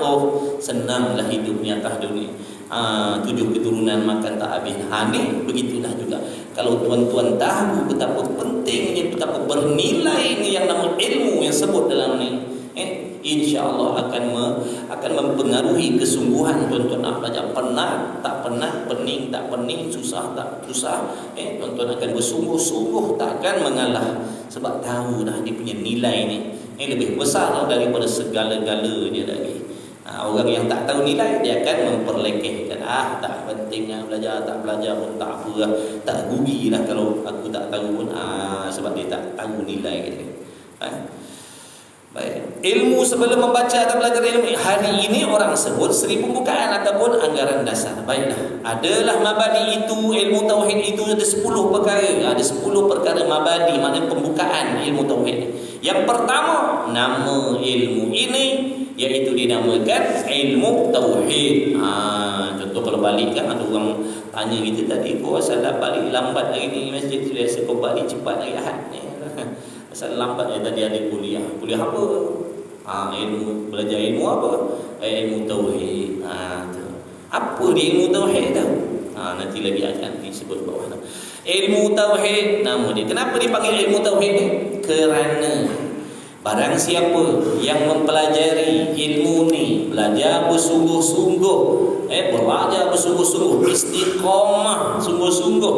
A: senanglah hidupnya atas dunia. 7 keturunan makan tak habis. Ni begitulah juga. Kalau tuan-tuan tahu betapa pentingnya, betapa bernilainya yang nama ilmu yang sebut dalam ni, insya-Allah akan mempengaruhi kesungguhan tuan-tuan nak belajar. Penat tak penat, pening tak pening, susah tak susah, tuan-tuan akan bersungguh-sungguh, takkan mengalah. Sebab tahu dah dia punya nilai ni lebih besar daripada segala-galanya lagi. Orang yang tak tahu nilai, dia akan memperlekehkan. Tak pentingnya belajar, tak belajar pun tak apa lah, tak rugilah kalau aku tak tahu pun. Sebab dia tak tahu nilai kita. Baik. Ilmu sebelum membaca atau belajar ilmu, hari ini orang sebut seri pembukaan ataupun anggaran dasar. Baiklah, adalah mabadi itu, ilmu tauhid itu ada 10 perkara. Ada 10 perkara mabadi, maknanya pembukaan ilmu tauhid. Yang pertama, nama ilmu ini iaitu dinamakan ilmu tauhid. Contoh kalau balik kan, ada orang tanya kita tadi, kau asal dah balik lambat hari ni masjid, biasa kau balik cepat hari Ahad ni. Asal lambat tadi ada kuliah. Kuliah apa? Ilmu, belajar ilmu apa? Ilmu tauhid. Tu. Apa dia ilmu tauhid tu? Nanti lagi akan disebut bawah tu. Ilmu tauhid nama dia. Kenapa dipanggil ilmu tauhid ni? Kerana barang siapa yang mempelajari ilmu ni, belajar bersungguh-sungguh, belajar bersungguh-sungguh, istiqamah sungguh-sungguh,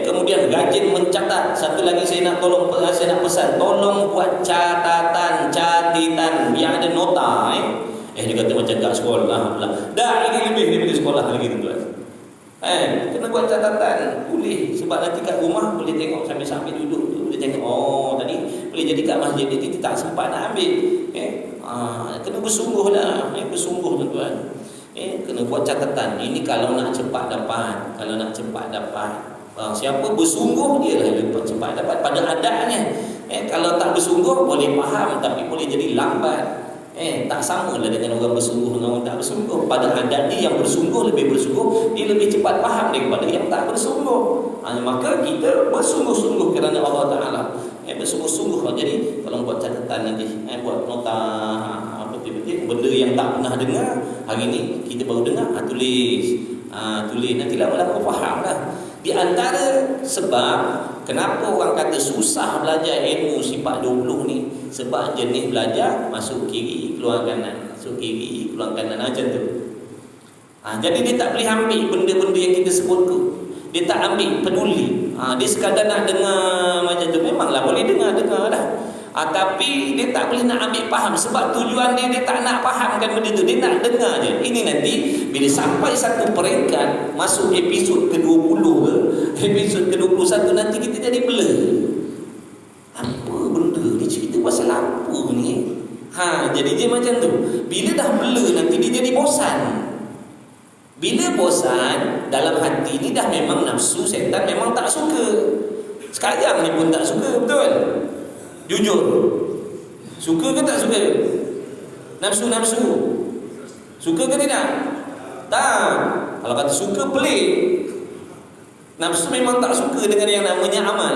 A: kemudian rajin mencatat. Satu lagi saya nak pesan, tolong buat catitan biar ada nota. Dia kata macam kat sekolah pula. Dah ini lebih daripada sekolah lagi tuan. Kena buat catatan, boleh, sebab nanti kat rumah boleh tengok sambil-sambil duduk, boleh tengok tadi boleh jadi kat masjid ni kita tak sempat nak ambil. Kena bersungguhlah, bersungguh tuan-tuan. Kena buat catatan. Ini kalau nak cepat dapat, siapa bersungguh dia lah lepas cepat dapat pada adanya. Kalau tak bersungguh boleh faham tapi boleh jadi lambat. Tak sama lah dengan orang bersungguh dengan orang tak bersungguh. Pada adatnya yang bersungguh lebih bersungguh, dia lebih cepat faham daripada yang tak bersungguh. Maka kita bersungguh-sungguh kerana Allah Ta'ala. Bersungguh-sungguh. Jadi tolong buat catatan nanti, buat nota, betul-betul benda yang tak pernah dengar hari ni kita baru dengar, tulis. Tulis nanti lama-lama faham lah. Di antara sebab kenapa orang kata susah belajar ilmu sifat 20 ni, sebab jenis belajar masuk kiri keluar kanan, masuk kiri keluar kanan macam tu. Jadi dia tak boleh ambil benda-benda yang kita sebut tu. Dia tak ambil peduli. Dia sekadar nak dengar macam tu. Memanglah boleh dengar dah. Tapi dia tak boleh nak ambil faham. Sebab tujuan dia tak nak fahamkan benda tu. Dia nak dengar je. Ini nanti bila sampai satu peringkat, masuk episod ke-20 ke, episod ke-21, nanti kita jadi blur. Apa benda ni, cerita pasal apa ni? Jadi dia macam tu. Bila dah blur nanti dia jadi bosan. Bila bosan, dalam hati ni dah memang nafsu setan memang tak suka. Sekarang ni pun tak suka, betul? Jujur. Suka ke tak suka? Nafsu. Suka ke tidak? Tak. Kalau kata suka pelik. Nafsu memang tak suka dengan yang namanya amal.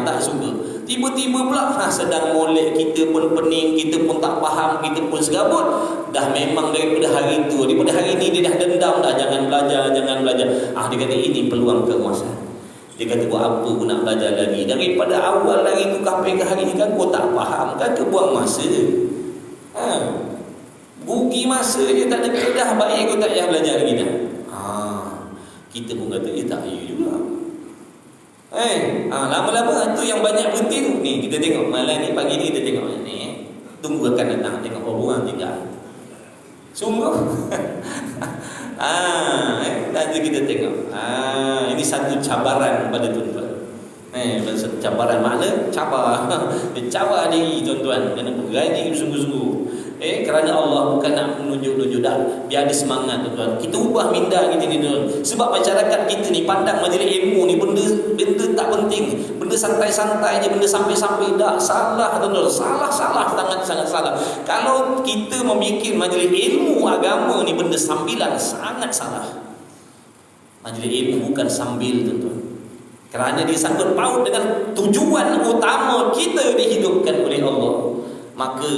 A: Tak suka. Tiba-tiba pula sedang molek, kita pun pening, kita pun tak faham, kita pun segabut. Dah memang daripada hari tu, daripada hari ni dia dah dendam dah, jangan belajar. Dia kata ini peluang keemasan. Dia kata buat apa aku nak belajar lagi? Daripada awal lagi tu sampai ke hari ni kan kau tak faham kan, kebuang masa. Rugi masa je, tak ada kedah, baik kau tak payah belajar lagi dah. Kita pun kata tak ya juga. Lama-lama tu yang banyak berhenti tu. Ni kita tengok malam ni, pagi ni kita tengok ni. Tunggu akan datang, tengok orang tinggal. Sungguh. Nanti kita tengok. Ini satu cabaran pada tuan-tuan. Satu cabaran makna cabar. Cabar diri tuan-tuan, kena bergaji sungguh-sungguh. Kerana Allah bukan nak menunjuk-nunjuk dah. Biar ada semangat tuan-tuan. Kita ubah minda kita ni tuan. Sebab masyarakat kita ni pandang majlis ilmu ni benda tak penting, benda santai-santai je, benda sampai-sampai dah. Salah tuan-tuan. Salah sangat salah. Kalau kita memikir majlis ilmu agama ni benda sambilan, sangat salah. Majlis ilmu bukan sambil tuan-tuan. Kerana dia sangkut paut dengan tujuan utama kita dihidupkan oleh Allah. Maka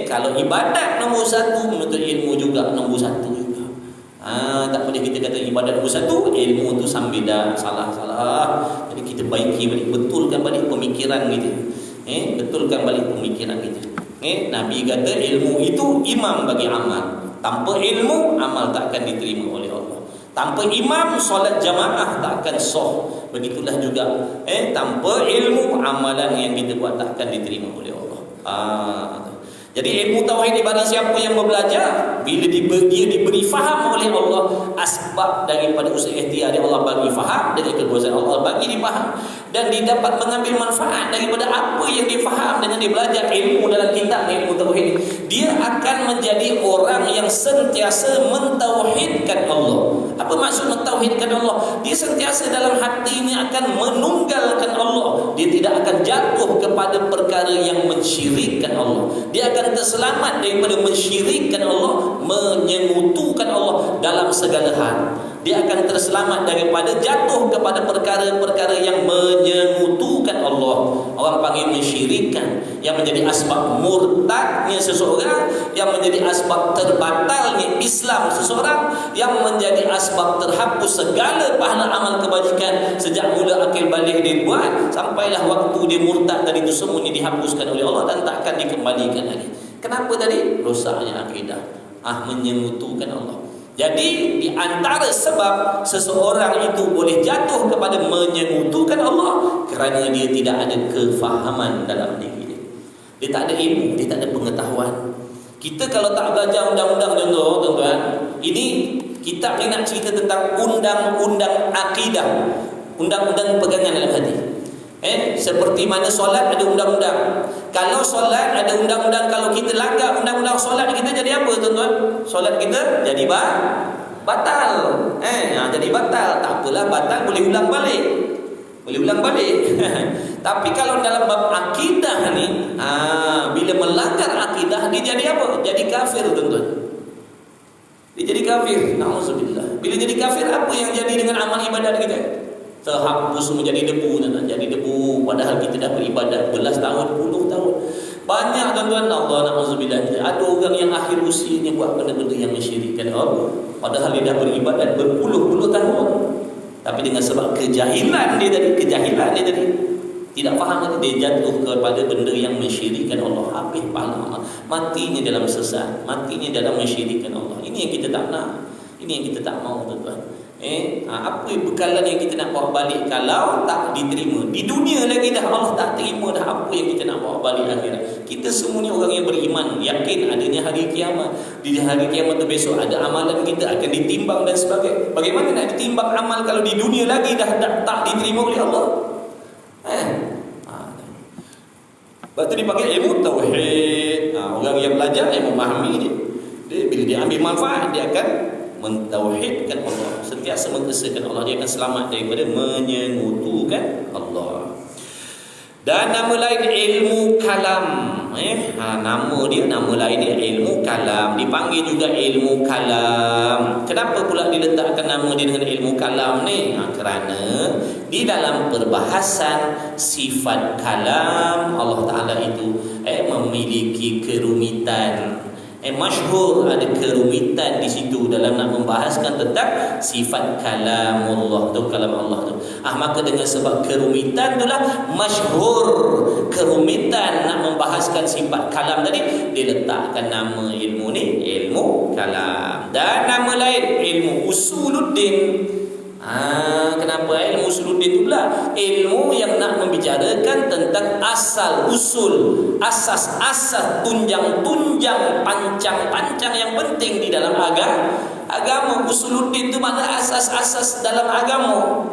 A: kalau ibadat nombor 1, menuntut ilmu juga nombor 1 juga. Tak boleh kita kata ibadat nombor 1, ilmu tu sambil dah. Salah. Jadi kita baiki balik, betulkan balik pemikiran kita. Betulkan balik pemikiran kita. Nabi kata ilmu itu imam bagi amal. Tanpa ilmu, amal tak akan diterima oleh Allah. Tanpa imam, solat jamaah tak akan sah. Begitulah juga tanpa ilmu, amalan yang kita buat tak akan diterima oleh Allah. Jadi ilmu tauhid ni barang siapa yang belajar, bila dia diberi faham oleh Allah, asbab daripada usaha ikhtiar Allah bagi faham, dengan kekuasaan Allah bagi difaham, dan dia dapat mengambil manfaat daripada apa yang difaham dengan dia belajar ilmu dalam kitab ilmu tauhid. Dia akan menjadi orang yang sentiasa mentauhidkan Allah. Apa maksud mentauhidkan Allah? Dia sentiasa dalam hati ini akan menunggalkan Allah. Dia tidak akan jatuh kepada perkara yang mensyirikkan Allah. Dia akan terselamat daripada mensyirikkan Allah, menyemutukan Allah dalam segala hal. dia akan terselamat daripada jatuh kepada perkara-perkara yang menyengutukan Allah. Orang panggil mensyirikkan, yang menjadi asbab murtadnya seseorang, yang menjadi asbab terbatalnya Islam seseorang, yang menjadi asbab terhapus segala pahala amal kebajikan sejak mula akil balik dia buat, sampailah waktu dia murtad tadi itu semuanya dihapuskan oleh Allah dan tak akan dikembalikan lagi. Kenapa tadi? Rosaknya akidah, menyengutukan Allah. Jadi di antara sebab seseorang itu boleh jatuh kepada menyengutukan Allah kerana dia tidak ada kefahaman dalam diri dia. Dia tak ada ilmu, dia tak ada pengetahuan. Kita kalau tak belajar undang-undang contoh, tuan-tuan, ini kita nak cerita tentang undang-undang akidah, undang-undang pegangan dalam hati. Seperti mana solat ada undang-undang. Kalau solat ada undang-undang, kalau kita langgar undang-undang solat kita jadi apa, tuan-tuan? Solat kita jadi batal. Jadi batal. Tak apalah, batal boleh ulang balik. Tapi kalau dalam bab akidah ni, bila melanggar akidah dia jadi apa? Jadi kafir, tuan-tuan. Dia jadi kafir. Nauzubillah. Bila jadi kafir, apa yang jadi dengan amal ibadat kita? Terhapus menjadi debu, jadi debu, padahal kita dah beribadat belas tahun, puluh tahun. Banyak, tuan-tuan, Allah na'udzubillah, ada orang yang akhir usianya buat benda-benda yang mensyirikkan Allah, padahal dia dah beribadat berpuluh-puluh tahun. Tapi dengan sebab kejahilan dia tadi tidak faham, dia jatuh kepada benda yang mensyirikkan Allah, habis pahala, matinya dalam sesat, matinya dalam mensyirikkan Allah. Ini yang kita tak nak, ini yang kita tak mau, tuan-tuan. Apa bekalan yang kita nak bawa balik kalau tak diterima di dunia lagi dah Allah tak terima dah, apa yang kita nak bawa balik akhirat? Kita semuanya orang yang beriman, yakin adanya hari kiamat. Di hari kiamat tu besok ada amalan kita akan ditimbang dan sebagainya. Bagaimana nak ditimbang amal kalau di dunia lagi dah tak diterima oleh Allah? Lepas tu dipanggil ilmu tauhid. Orang yang belajar, yang memahami dia bila dia ambil manfaat, dia akan mentauhidkan Allah, sentiasa mengesahkan Allah, dia akan selamat daripada menyengutukan Allah. Dan nama lain ilmu kalam. Nama lain dia ilmu kalam, dipanggil juga ilmu kalam. Kenapa pula diletakkan nama dia dengan ilmu kalam ni? Kerana di dalam perbahasan sifat kalam Allah Ta'ala itu memiliki kerumitan. Masyhur ada kerumitan di situ dalam nak membahaskan tentang sifat kalam Allah tu, kalam Allah tu. Maka dengan sebab kerumitan itulah masyhur kerumitan nak membahaskan sifat kalam tadi, diletakkan nama ilmu ni ilmu kalam. Dan nama lain ilmu usuluddin. Kenapa ilmu usuluddin tu pula? Ilmu yang nak membicarakan tentang asal usul, asas-asas, tunjang-tunjang, pancang-pancang yang penting di dalam agama. Usuluddin tu makna asas-asas dalam agama.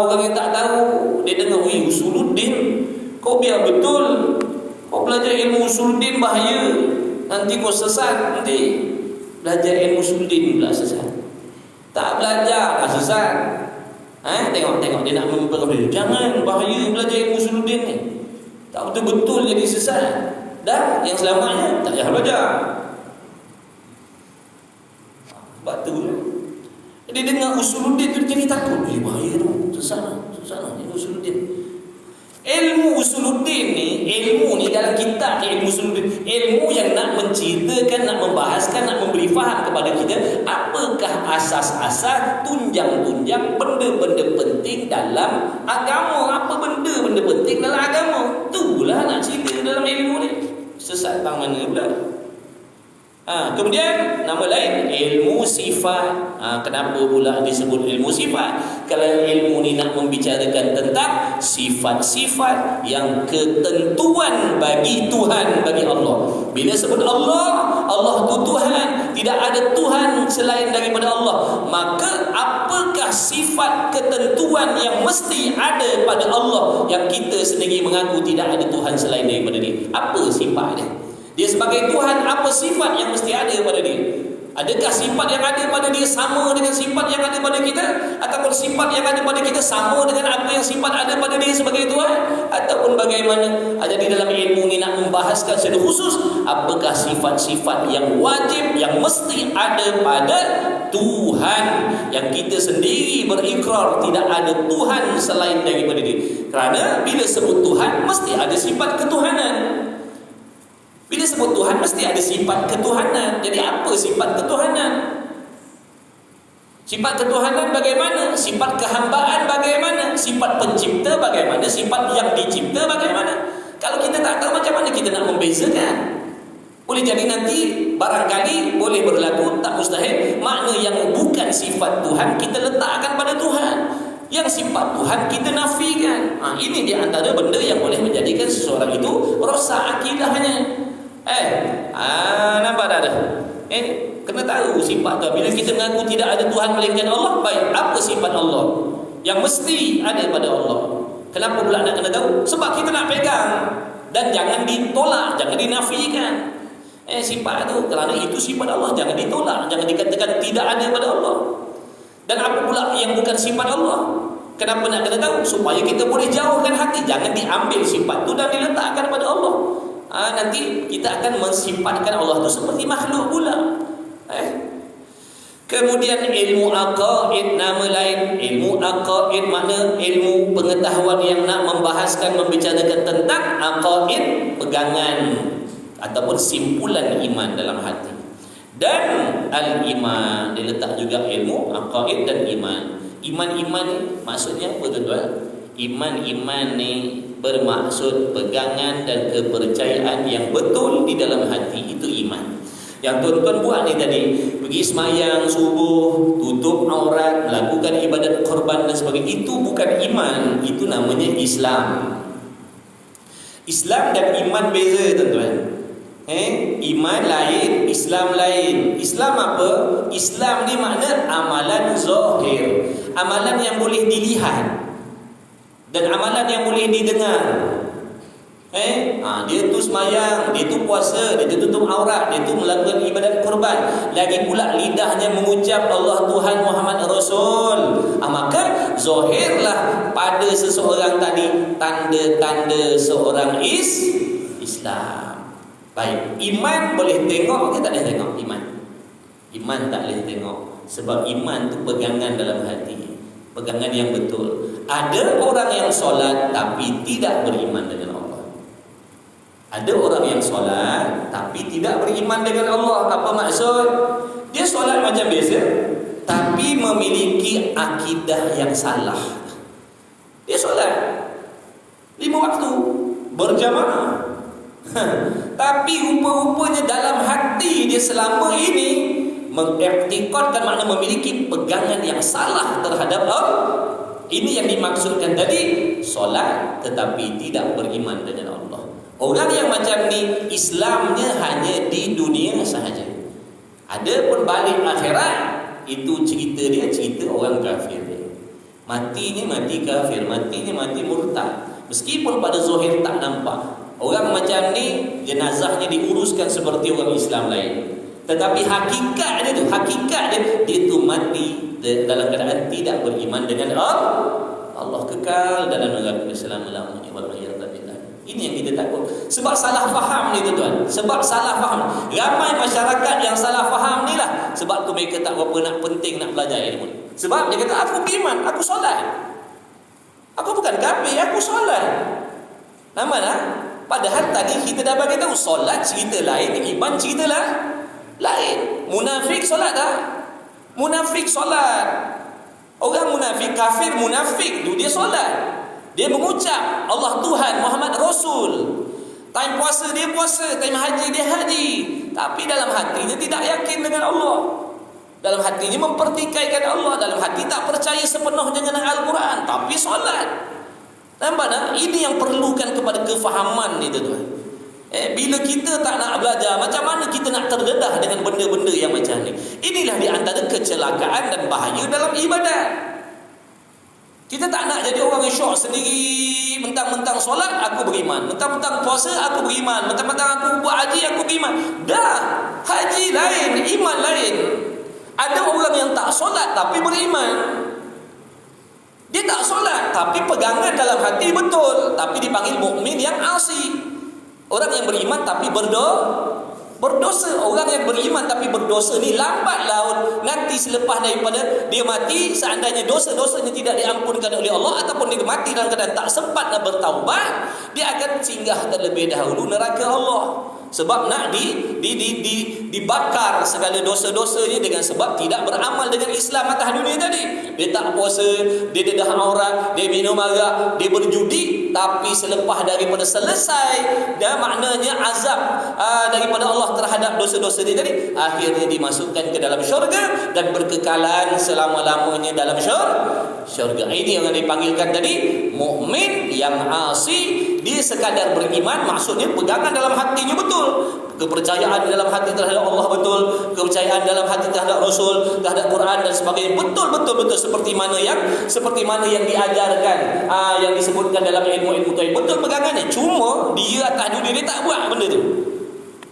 A: Orang yang tak tahu, dia dengar usuluddin, kau biar betul, kau belajar ilmu usuluddin bahaya, nanti kau sesat, nanti belajar ilmu usuluddin pula sesat. Tak belajar sesat. Tengok dia nak memperkatakan, jangan, bahaya belajar ilmu usuluddin ni. Tak betul-betul jadi sesat. Dan yang selamatnya tak payah belajar. Sebab tu dia dengar usuluddin tu jadi takut. Bahaya tu, sesat lah ilmu usuluddin. Ilmu usuluddin ni, ilmu ni dalam kitab ilmu usuluddin, ilmu yang nak menceritakan, nak membahaskan, nak memberi faham kepada kita apakah asas-asas, tunjang-tunjang, benda-benda penting dalam agama. Apa benda-benda penting dalam agama? Itulah nak cerita dalam ilmu ni. Sesat bang mana pula? Kemudian nama lain ilmu sifat. Kenapa pula disebut ilmu sifat? Kalau ilmu ni nak membicarakan tentang sifat-sifat yang ketentuan bagi Tuhan, bagi Allah. Bila sebut Allah tu Tuhan, tidak ada Tuhan selain daripada Allah. Maka apakah sifat ketentuan yang mesti ada pada Allah yang kita sendiri mengaku tidak ada Tuhan selain daripada dia? Apa sifat dia? Dia sebagai Tuhan, apa sifat yang mesti ada pada dia? Adakah sifat yang ada pada dia sama dengan sifat yang ada pada kita? Ataupun sifat yang ada pada kita sama dengan apa yang sifat ada pada dia sebagai Tuhan? Ataupun bagaimana? Jadi dalam ilmu ini nak membahaskan secara khusus apakah sifat-sifat yang wajib, yang mesti ada pada Tuhan yang kita sendiri berikrar tidak ada Tuhan selain daripada Dia. Kerana bila sebut Tuhan mesti ada sifat ketuhanan. Bila sebut Tuhan mesti ada sifat ketuhanan. Jadi apa sifat ketuhanan? Sifat ketuhanan bagaimana? Sifat kehambaan bagaimana? Sifat pencipta bagaimana? Sifat yang dicipta bagaimana? Kalau kita tak tahu, macam mana kita nak membezakan? Boleh jadi nanti barangkali boleh berlaku, tak mustahil, makna yang bukan sifat Tuhan kita letakkan pada Tuhan, yang sifat Tuhan kita nafikan. Ini di antara benda yang boleh menjadikan seseorang itu rosak akidahnya. Nampak tak ada? Kena tahu sifat tu. Bila kita mengaku tidak ada Tuhan melainkan Allah, baik, apa sifat Allah yang mesti ada pada Allah? Kenapa pula nak kena tahu? Sebab kita nak pegang. Dan jangan ditolak, jangan dinafikan. Sifat tu, kerana itu sifat Allah, jangan ditolak, jangan dikatakan tidak ada pada Allah. Dan apa pula yang bukan sifat Allah? Kenapa nak kena tahu? Supaya kita boleh jauhkan hati. Jangan diambil sifat tu dan diletakkan pada Allah. Nanti kita akan mensifatkan Allah tu seperti makhluk pula. Kemudian ilmu aqaid, nama lain ilmu aqaid, makna ilmu pengetahuan yang nak membahaskan, membicarakan tentang aqaid, pegangan ataupun simpulan iman dalam hati. Dan al-iman, dia letak juga ilmu aqaid dan iman. Iman-iman maksudnya apa tuan-tuan? Iman-iman ni bermaksud pegangan dan kepercayaan yang betul di dalam hati, itu iman. Yang tuan-tuan buat ni tadi, pergi semayang subuh, tutup aurat, melakukan ibadat korban dan sebagainya, itu bukan iman, itu namanya Islam. Islam dan iman beza tuan-tuan. Iman lain, Islam lain. Islam apa? Islam ni makna amalan zahir, amalan yang boleh dilihat dan amalan yang boleh didengar. Dia tu semayang, dia tu puasa, dia tu tutup aurat, dia tu melakukan ibadat korban, lagi pula lidahnya mengucap Allah Tuhan Muhammad Rasul. Maka zahirlah pada seseorang tadi tanda-tanda seorang Islam. Baik, iman boleh tengok ke tak boleh tengok? Iman tak boleh tengok. Sebab iman tu pegangan dalam hati, pegangan yang betul. Ada orang yang solat tapi tidak beriman dengan Allah. Ada orang yang solat tapi tidak beriman dengan Allah. Apa maksud? Dia solat macam biasa tapi memiliki akidah yang salah. Dia solat 5 waktu berjamaah, tapi rupa-rupanya dalam hati dia selama ini mengiktikadkan, makna memiliki pegangan yang salah terhadap Allah. Ini yang dimaksudkan tadi, solat tetapi tidak beriman dengan Allah. Orang yang macam ni Islamnya hanya di dunia sahaja. Adapun balik akhirat, itu cerita dia cerita orang kafir. Matinya mati kafir, matinya mati murtad. Meskipun pada zahir tak nampak. Orang macam ni jenazahnya diuruskan seperti orang Islam lain. Tetapi hakikat dia tu mati dalam keadaan tidak beriman dengan Allah, kekal dalam neraka selama-lamanya. Ini yang kita takut. Sebab salah faham ni tuan. Sebab salah faham. Ramai masyarakat yang salah faham ni lah. Sebab tu mereka tak berapa nak penting nak belajar ilmu ni. Sebab dia kata aku beriman, aku solat. Aku bukan kafir, aku solat. Nampak tak? Padahal tadi kita dah bagi tahu solat cerita lain, iman cerita lain. Munafik solat tak? Munafik solat. Orang munafik, kafir munafik tu dia solat. Dia mengucap Allah Tuhan Muhammad Rasul. Time puasa dia puasa, time haji dia haji. Tapi dalam hatinya tidak yakin dengan Allah. Dalam hatinya mempertikaikan Allah. Dalam hati tak percaya sepenuhnya dengan Al-Quran, tapi solat. Nampak tak? Ini yang perlukan kepada kefahaman ni tuan. Bila kita tak nak belajar, macam mana kita nak terdedah dengan benda-benda yang macam ni? Inilah di antara kecelakaan dan bahaya dalam ibadat. Kita tak nak jadi orang yang syok sendiri. Mentang-mentang solat aku beriman, mentang-mentang puasa aku beriman, mentang-mentang aku buat haji aku beriman. Dah, haji lain, iman lain. Ada orang yang tak solat tapi beriman. Dia tak solat tapi pegangan dalam hati betul, tapi dipanggil mukmin yang asi. Orang yang beriman tapi Berdosa. Orang yang beriman tapi berdosa ni lambat laun nanti selepas daripada dia mati, seandainya dosa-dosanya tidak diampunkan oleh Allah ataupun dia mati dalam keadaan tak sempat nak bertaubat, dia akan singgah terlebih dahulu neraka Allah. Sebab nak dibakar segala dosa-dosanya dengan sebab tidak beramal dengan Islam atas dunia tadi. Dia tak puasa, dia dedah aurat, dia minum arak, dia berjudi, tapi selepas daripada selesai dan maknanya azab daripada Allah terhadap dosa-dosa dia tadi, akhirnya dimasukkan ke dalam syurga dan berkekalan selama-lamanya dalam syurga. Ini yang dipanggilkan tadi mukmin yang asi. Dia sekadar beriman, maksudnya pegangan dalam hatinya betul, kepercayaan dalam hati terhadap Allah betul, kepercayaan dalam hati terhadap Rasul, terhadap Quran dan sebagainya betul seperti mana yang diajarkan, yang disebutkan dalam ilmu-ilmu tauhid, betul pegangannya. Cuma dia atas dunia dia tak buat benda tu.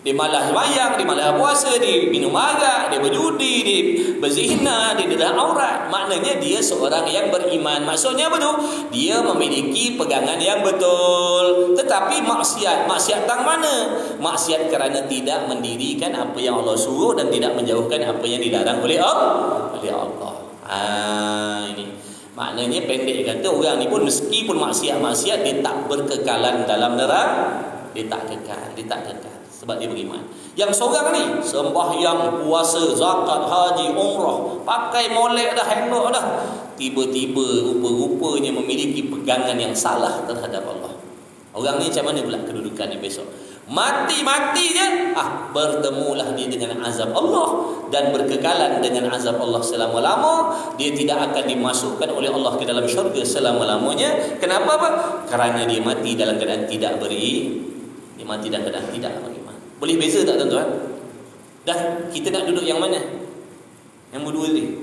A: Dia malas sembahyang, dia malas puasa, dia minum arak, dia berjudi, dia berzina, dia dedah aurat. Maknanya dia seorang yang beriman. Maksudnya apa tu? Dia memiliki pegangan yang betul. Tetapi maksiat tang mana? Maksiat kerana tidak mendirikan apa yang Allah suruh dan tidak menjauhkan apa yang dilarang oleh Allah. Ini maknanya pendek kata, orang ni pun meskipun maksiat dia tak berkekalan dalam neraka. Dia tak kekal. Sebab dia beriman. Yang seorang ni sembahyang, puasa, zakat, haji, umrah, pakai molek dah, elok dah, tiba-tiba rupa-rupanya memiliki pegangan yang salah terhadap Allah. Orang ni macam mana pula kedudukannya besok? Mati je, bertemulah dia dengan azab Allah dan berkekalan dengan azab Allah selama-lama. Dia tidak akan dimasukkan oleh Allah ke dalam syurga selama-lamanya. Kenapa apa? Kerana dia mati dalam keadaan tidak dia mati dalam keadaan tidak beriman. Boleh beza tak tuan-tuan? Dan kita nak duduk yang mana? Yang berdua ni?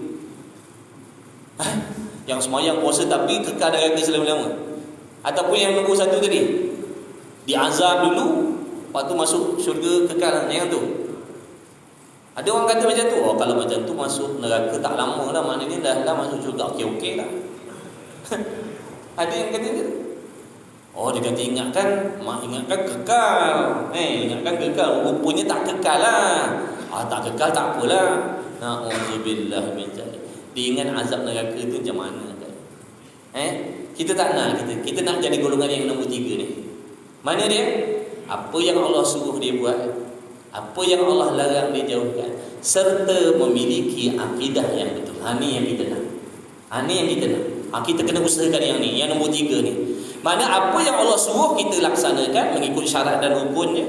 A: Yang semayang puasa tapi kekal dalam neraka selama-lama? Ataupun yang nombor satu tadi, diazab dulu, lepas tu masuk syurga kekal, yang tu? Ada orang kata macam tu. Kalau macam tu masuk neraka tak lama lah, maknanya dah masuk syurga, okey lah. Ada yang kata tu. Dia kata ingatkan kekal. Ingatkan kekal, rupanya tak kekal lah. Tak kekal tak apalah. Na'udzubillah min zalik. Dia ingat azab neraka tu macam mana kan? Kita tak nak, kita nak jadi golongan yang nombor 3 ni. Mana dia? Apa yang Allah suruh dia buat, apa yang Allah larang dia jauhkan, serta memiliki akidah yang betul. Ni yang kita nak. Kita kena usahakan yang ni, yang nombor 3 ni. Mana apa yang Allah suruh kita laksanakan mengikut syarat dan rukunnya,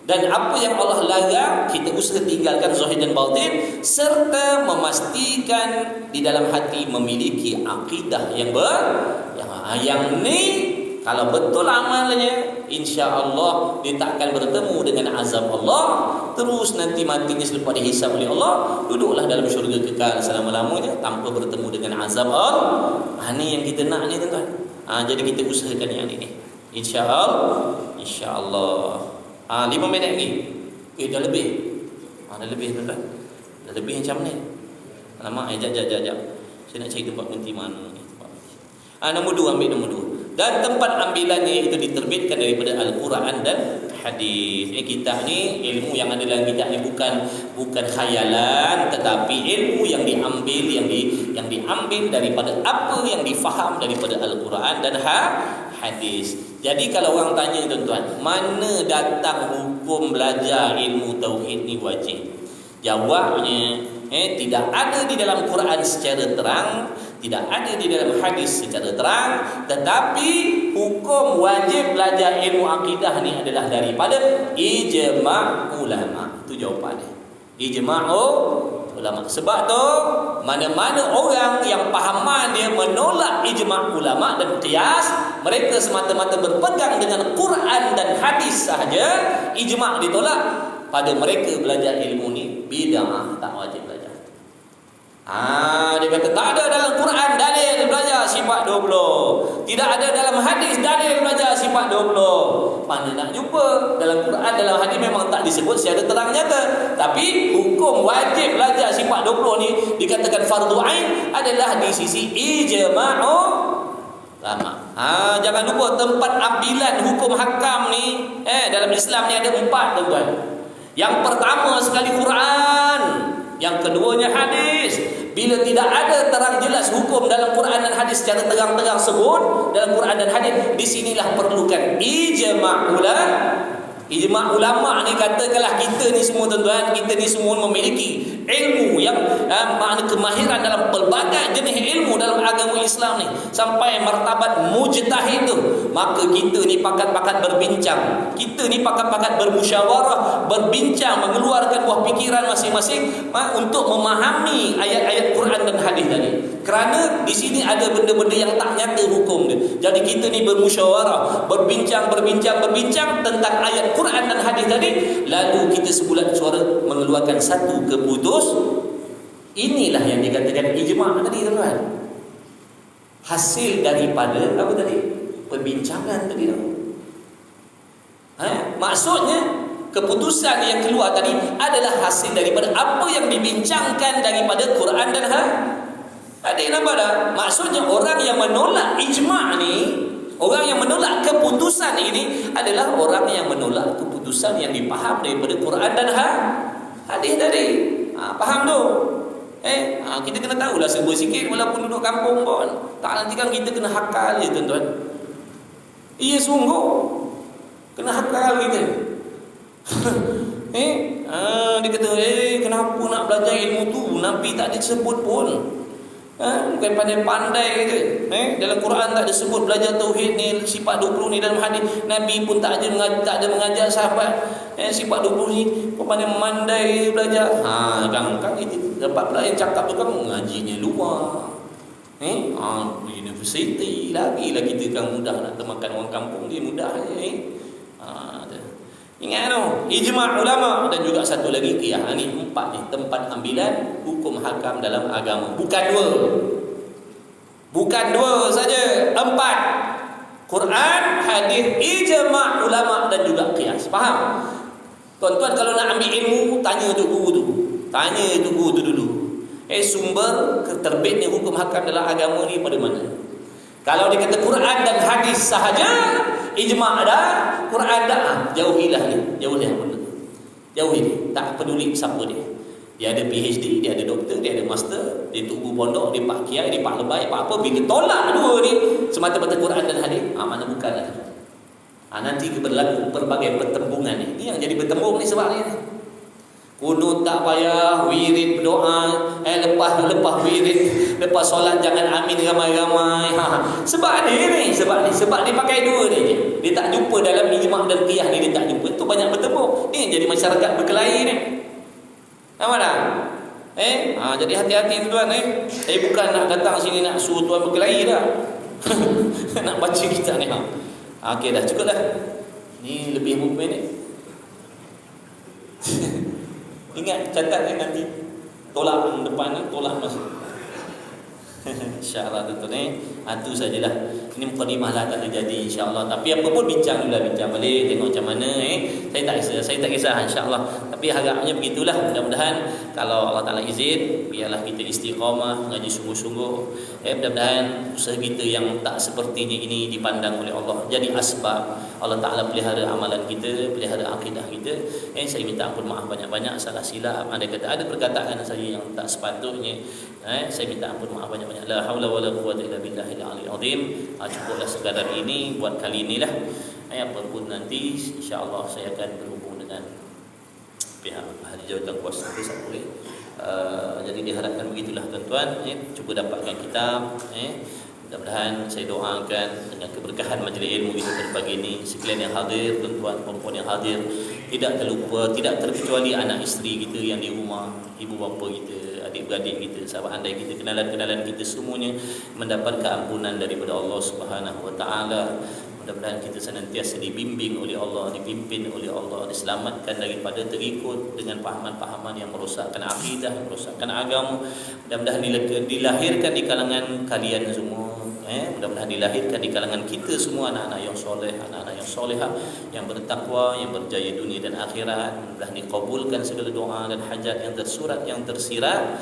A: dan apa yang Allah larang kita usaha tinggalkan zahir dan batin, serta memastikan di dalam hati memiliki akidah yang ni kalau betul amalnya, insya-Allah dia tak akan bertemu dengan azab Allah, terus nanti matinya selepas dihisab oleh Allah, duduklah dalam syurga kekal selama-lamanya tanpa bertemu dengan azab Allah. Ini yang kita nak ni tuan-tuan. Jadi kita usahakan yang ini. InsyaAllah. 5 minit lagi. Dah lebih. Dah lebih tuan-tuan. Dah lebih macam ni. Alamak, jap. Saya nak cari tempat berhenti mana ni. Nombor 2, ambil nombor 2. Dan tempat ambilannya itu diterbitkan daripada Al-Quran dan hadis. Kitab ni, ilmu yang ada dalam kitab ni bukan khayalan, tetapi ilmu yang diambil daripada apa yang difaham daripada Al-Quran dan hadis. Jadi kalau orang tanya tuan-tuan, mana datang hukum belajar ilmu tauhid ni wajib? Jawabnya, tidak ada di dalam Quran secara terang, tidak ada di dalam hadis secara terang, tetapi hukum wajib belajar ilmu akidah ni adalah daripada ijma' ulama. Itu jawapannya. Ijma' ulama. Sebab tu mana-mana orang yang pahaman dia menolak ijma' ulama dan qiyas, mereka semata-mata berpegang dengan Quran dan hadis sahaja, ijma' ditolak, pada mereka belajar ilmu ni bid'ah, tak wajib belajar. Dia kata tak ada dalam Quran dalil belajar sifat 20, tidak ada dalam hadis dalil belajar sifat 20. Mana nak jumpa? Dalam Quran, dalam hadis memang tak disebut secara terang nyata, tapi hukum wajib belajar sifat 20 ni dikatakan fardu ain adalah di sisi ijma'u ulama. Jangan lupa tempat ambilan hukum hakam ni dalam Islam ni ada 4 tuan-tuan. Yang pertama sekali Quran, yang keduanya hadis. Bila tidak ada terang jelas hukum dalam Quran dan hadis secara terang-terang sebut dalam Quran dan hadis, di sinilah perlukan ijma' ulama ni. Katakanlah kita ni semua tuan-tuan, kita ni semua memiliki ilmu yang makna kemahiran dalam pelbagai jenis ilmu dalam agama Islam ni sampai martabat mujtahid tu, maka kita ni pakat-pakat berbincang, kita ni pakat-pakat bermusyawarah, berbincang, mengeluarkan buah fikiran masing-masing untuk memahami ayat-ayat Quran dan hadis tadi. Kerana di sini ada benda-benda yang tak nyata hukum dia. Jadi kita ni bermusyawarah, berbincang tentang ayat Quran dan hadis tadi, lalu kita sebulan suara mengeluarkan satu keputusan. Inilah yang dikatakan ijma' tadi tuan-tuan. Hasil daripada apa tadi? Perbincangan tadi. Maksudnya keputusan yang keluar tadi adalah hasil daripada apa yang dibincangkan daripada Quran dan hadis. Nampak tak? Maksudnya orang yang menolak ijma' ni, orang yang menolak keputusan ini adalah orang yang menolak keputusan yang dipaham daripada Quran dan hadis tadi. Faham tu? Kita kena tahulah serba sikit walaupun duduk kampung pun. Tak nanti kan kita kena hakal je tuan-tuan. Iya sungguh. Kena hakal kita. Dia kata, kenapa nak belajar ilmu tu? Nabi tak ada sebut pun. Bukan pandai-pandai ke? Dalam Quran tak ada sebut belajar tauhid ni, sifat 20 ni dalam hadis. Nabi pun tak ada mengajar sahabat sifat 20 ni. Kau pandai-mandai belajar. Kan itu dapat pula yang cakap tu kan mengajinya luar. Universiti lagi kita kan mudah nak termakan orang kampung dia mudah je. Ingat tu, ijma' ulama dan juga satu lagi qiyas. Ini 4 ni tempat ambilan hukum hakam dalam agama. Bukan dua saja, 4. Quran, hadis, ijma' ulama dan juga qiyas. Faham? Tuan-tuan kalau nak ambil ilmu, tanya tu guru tu. Tanya tu guru tu dulu. Sumber terbitnya hukum hakam dalam agama ni pada mana? Kalau dia kata Quran dan hadis sahaja, ijma' dah, Quran dah, jauhilah ni. Jauhi dia. Tak peduli siapa dia. Dia ada PhD, dia ada doktor, dia ada master, dia tugu pondok, dia pak kiai, dia pak lebay, pak apa. Bila tolak dua ni semata-mata Quran dan hadis, mana bukanlah. Nanti berlaku pelbagai pertembungan ni. Ini yang jadi bertembung ni sebab ni. Kunut tak payah, wirid berdoa, lepas wirid, lepas solat jangan amin ramai-ramai. Sebab dia pakai dua ni je. Dia tak jumpa dalam ijma' dan qiyas ni, dia tak jumpa. Itu banyak bertembung. Ni jadi masyarakat berkelahi ni. Nampak tak? Jadi hati-hati tuan. Bukan nak datang sini nak suruh tuan berkelahi dah. Nak baca kitab ni. Okey dah, cukup dah. Ni lebih berapa minit? Ingat, catat nanti. Tolak depan ni, tolak masuk. InsyaAllah tuan-tuan itu sajalah. Ini mukadimah lah tak terjadi insyaAllah. Tapi apa pun bincang balik, tengok macam mana. Saya tak kisah insyaAllah. Tapi harapnya begitulah. Mudah-mudahan kalau Allah Ta'ala izin, biarlah kita istiqamah, mengaji sungguh-sungguh. Mudah-mudahan usaha kita yang tak sepertinya ini dipandang oleh Allah, jadi asbab Allah Ta'ala pelihara amalan kita, pelihara akidah kita. Saya minta ampun maaf banyak-banyak salah silap. Ada perkataan saya yang tak sepatutnya. Saya minta ampun maaf banyak-banyak. La haula wala quwwata illa billahil aliyyil azim. Cukuplah sekadar ini buat kali inilah. Apapun nanti insya-Allah saya akan berhubung dengan pihak ahli jawatan kuasa kita boleh. Jadi diharapkan begitulah tuan-tuan. Cuba dapatkan kitab. Mudah-mudahan saya doakan dengan keberkahan majlis ilmu kita pada pagi ini, sekalian yang hadir, tuan-tuan perempuan yang hadir, tidak terlupa, tidak terkecuali anak isteri kita yang di rumah, ibu bapa kita, adik-beradik kita, sahabat andai kita, kenalan-kenalan kita semuanya mendapat keampunan daripada Allah Subhanahu wa taala. Mudah-mudahan kita senantiasa dibimbing oleh Allah, dipimpin oleh Allah, diselamatkan daripada terikut dengan pahaman-pahaman yang merosakkan akidah, merosakkan agama. Mudah-mudahan dilahirkan di kalangan kalian semua, mudah-mudahan dilahirkan di kalangan kita semua anak-anak yang soleh, anak-anak yang solehah, yang bertakwa, yang berjaya dunia dan akhirat. Mudah-mudahan dikabulkan segala doa dan hajat yang tersurat, yang tersirat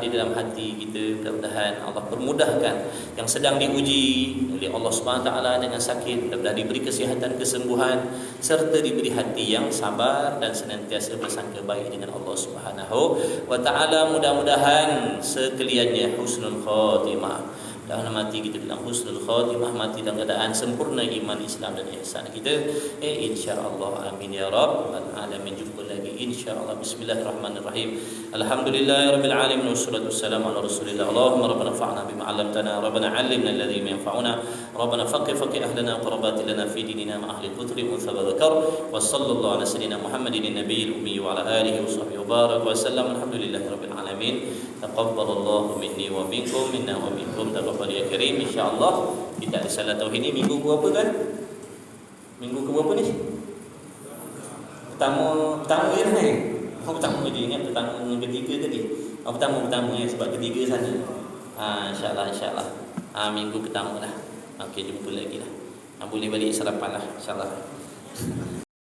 A: di dalam hati kita. Mudah-mudahan Allah permudahkan yang sedang diuji oleh Allah Subhanahu taala dengan sakit, mudah-mudahan diberi kesihatan, kesembuhan, serta diberi hati yang sabar dan senantiasa bersangka baik dengan Allah Subhanahu wa taala. Mudah-mudahan sekaliannya husnul khatimah, dan mati kita dalam husnul khatimah, mati dalam keadaan sempurna iman, Islam dan ihsan kita, insya-Allah. Amin ya rabbal alamin. Jumpa lagi insya-Allah. Bismillahirrahmanirrahim. Alhamdulillahirabbil alamin wassalatu wassalamu ala Rasulillah. Allahumma rabbana fa'na bima 'allamtana, rabbana 'allimna alladhi yanfa'una, rabbana faqih ahlana wa qarabat lana fi dinina ma ahli al-qutri wa dzakar. Wa sallallahu ala sayyidina Muhammadin nabiyil ummi wa ala alihi wa sahbihi wa barak wa sallam. Alhamdulillahirabbil alamin. Taqabbalallahu minni wa minkum, minna wa minkum. Taqabbal ya karim. Insya-Allah kita ada salat tauhid ini minggu ke berapa kan? Minggu ke berapa ni? Pertama ya ni. Pertama je ingat pertama ketiga tadi. Pertama ya sebab ketiga sana. Insya-Allah. Minggu pertama lah. Okey, jumpa lagi lah. Boleh balik sarapan lah insya-Allah.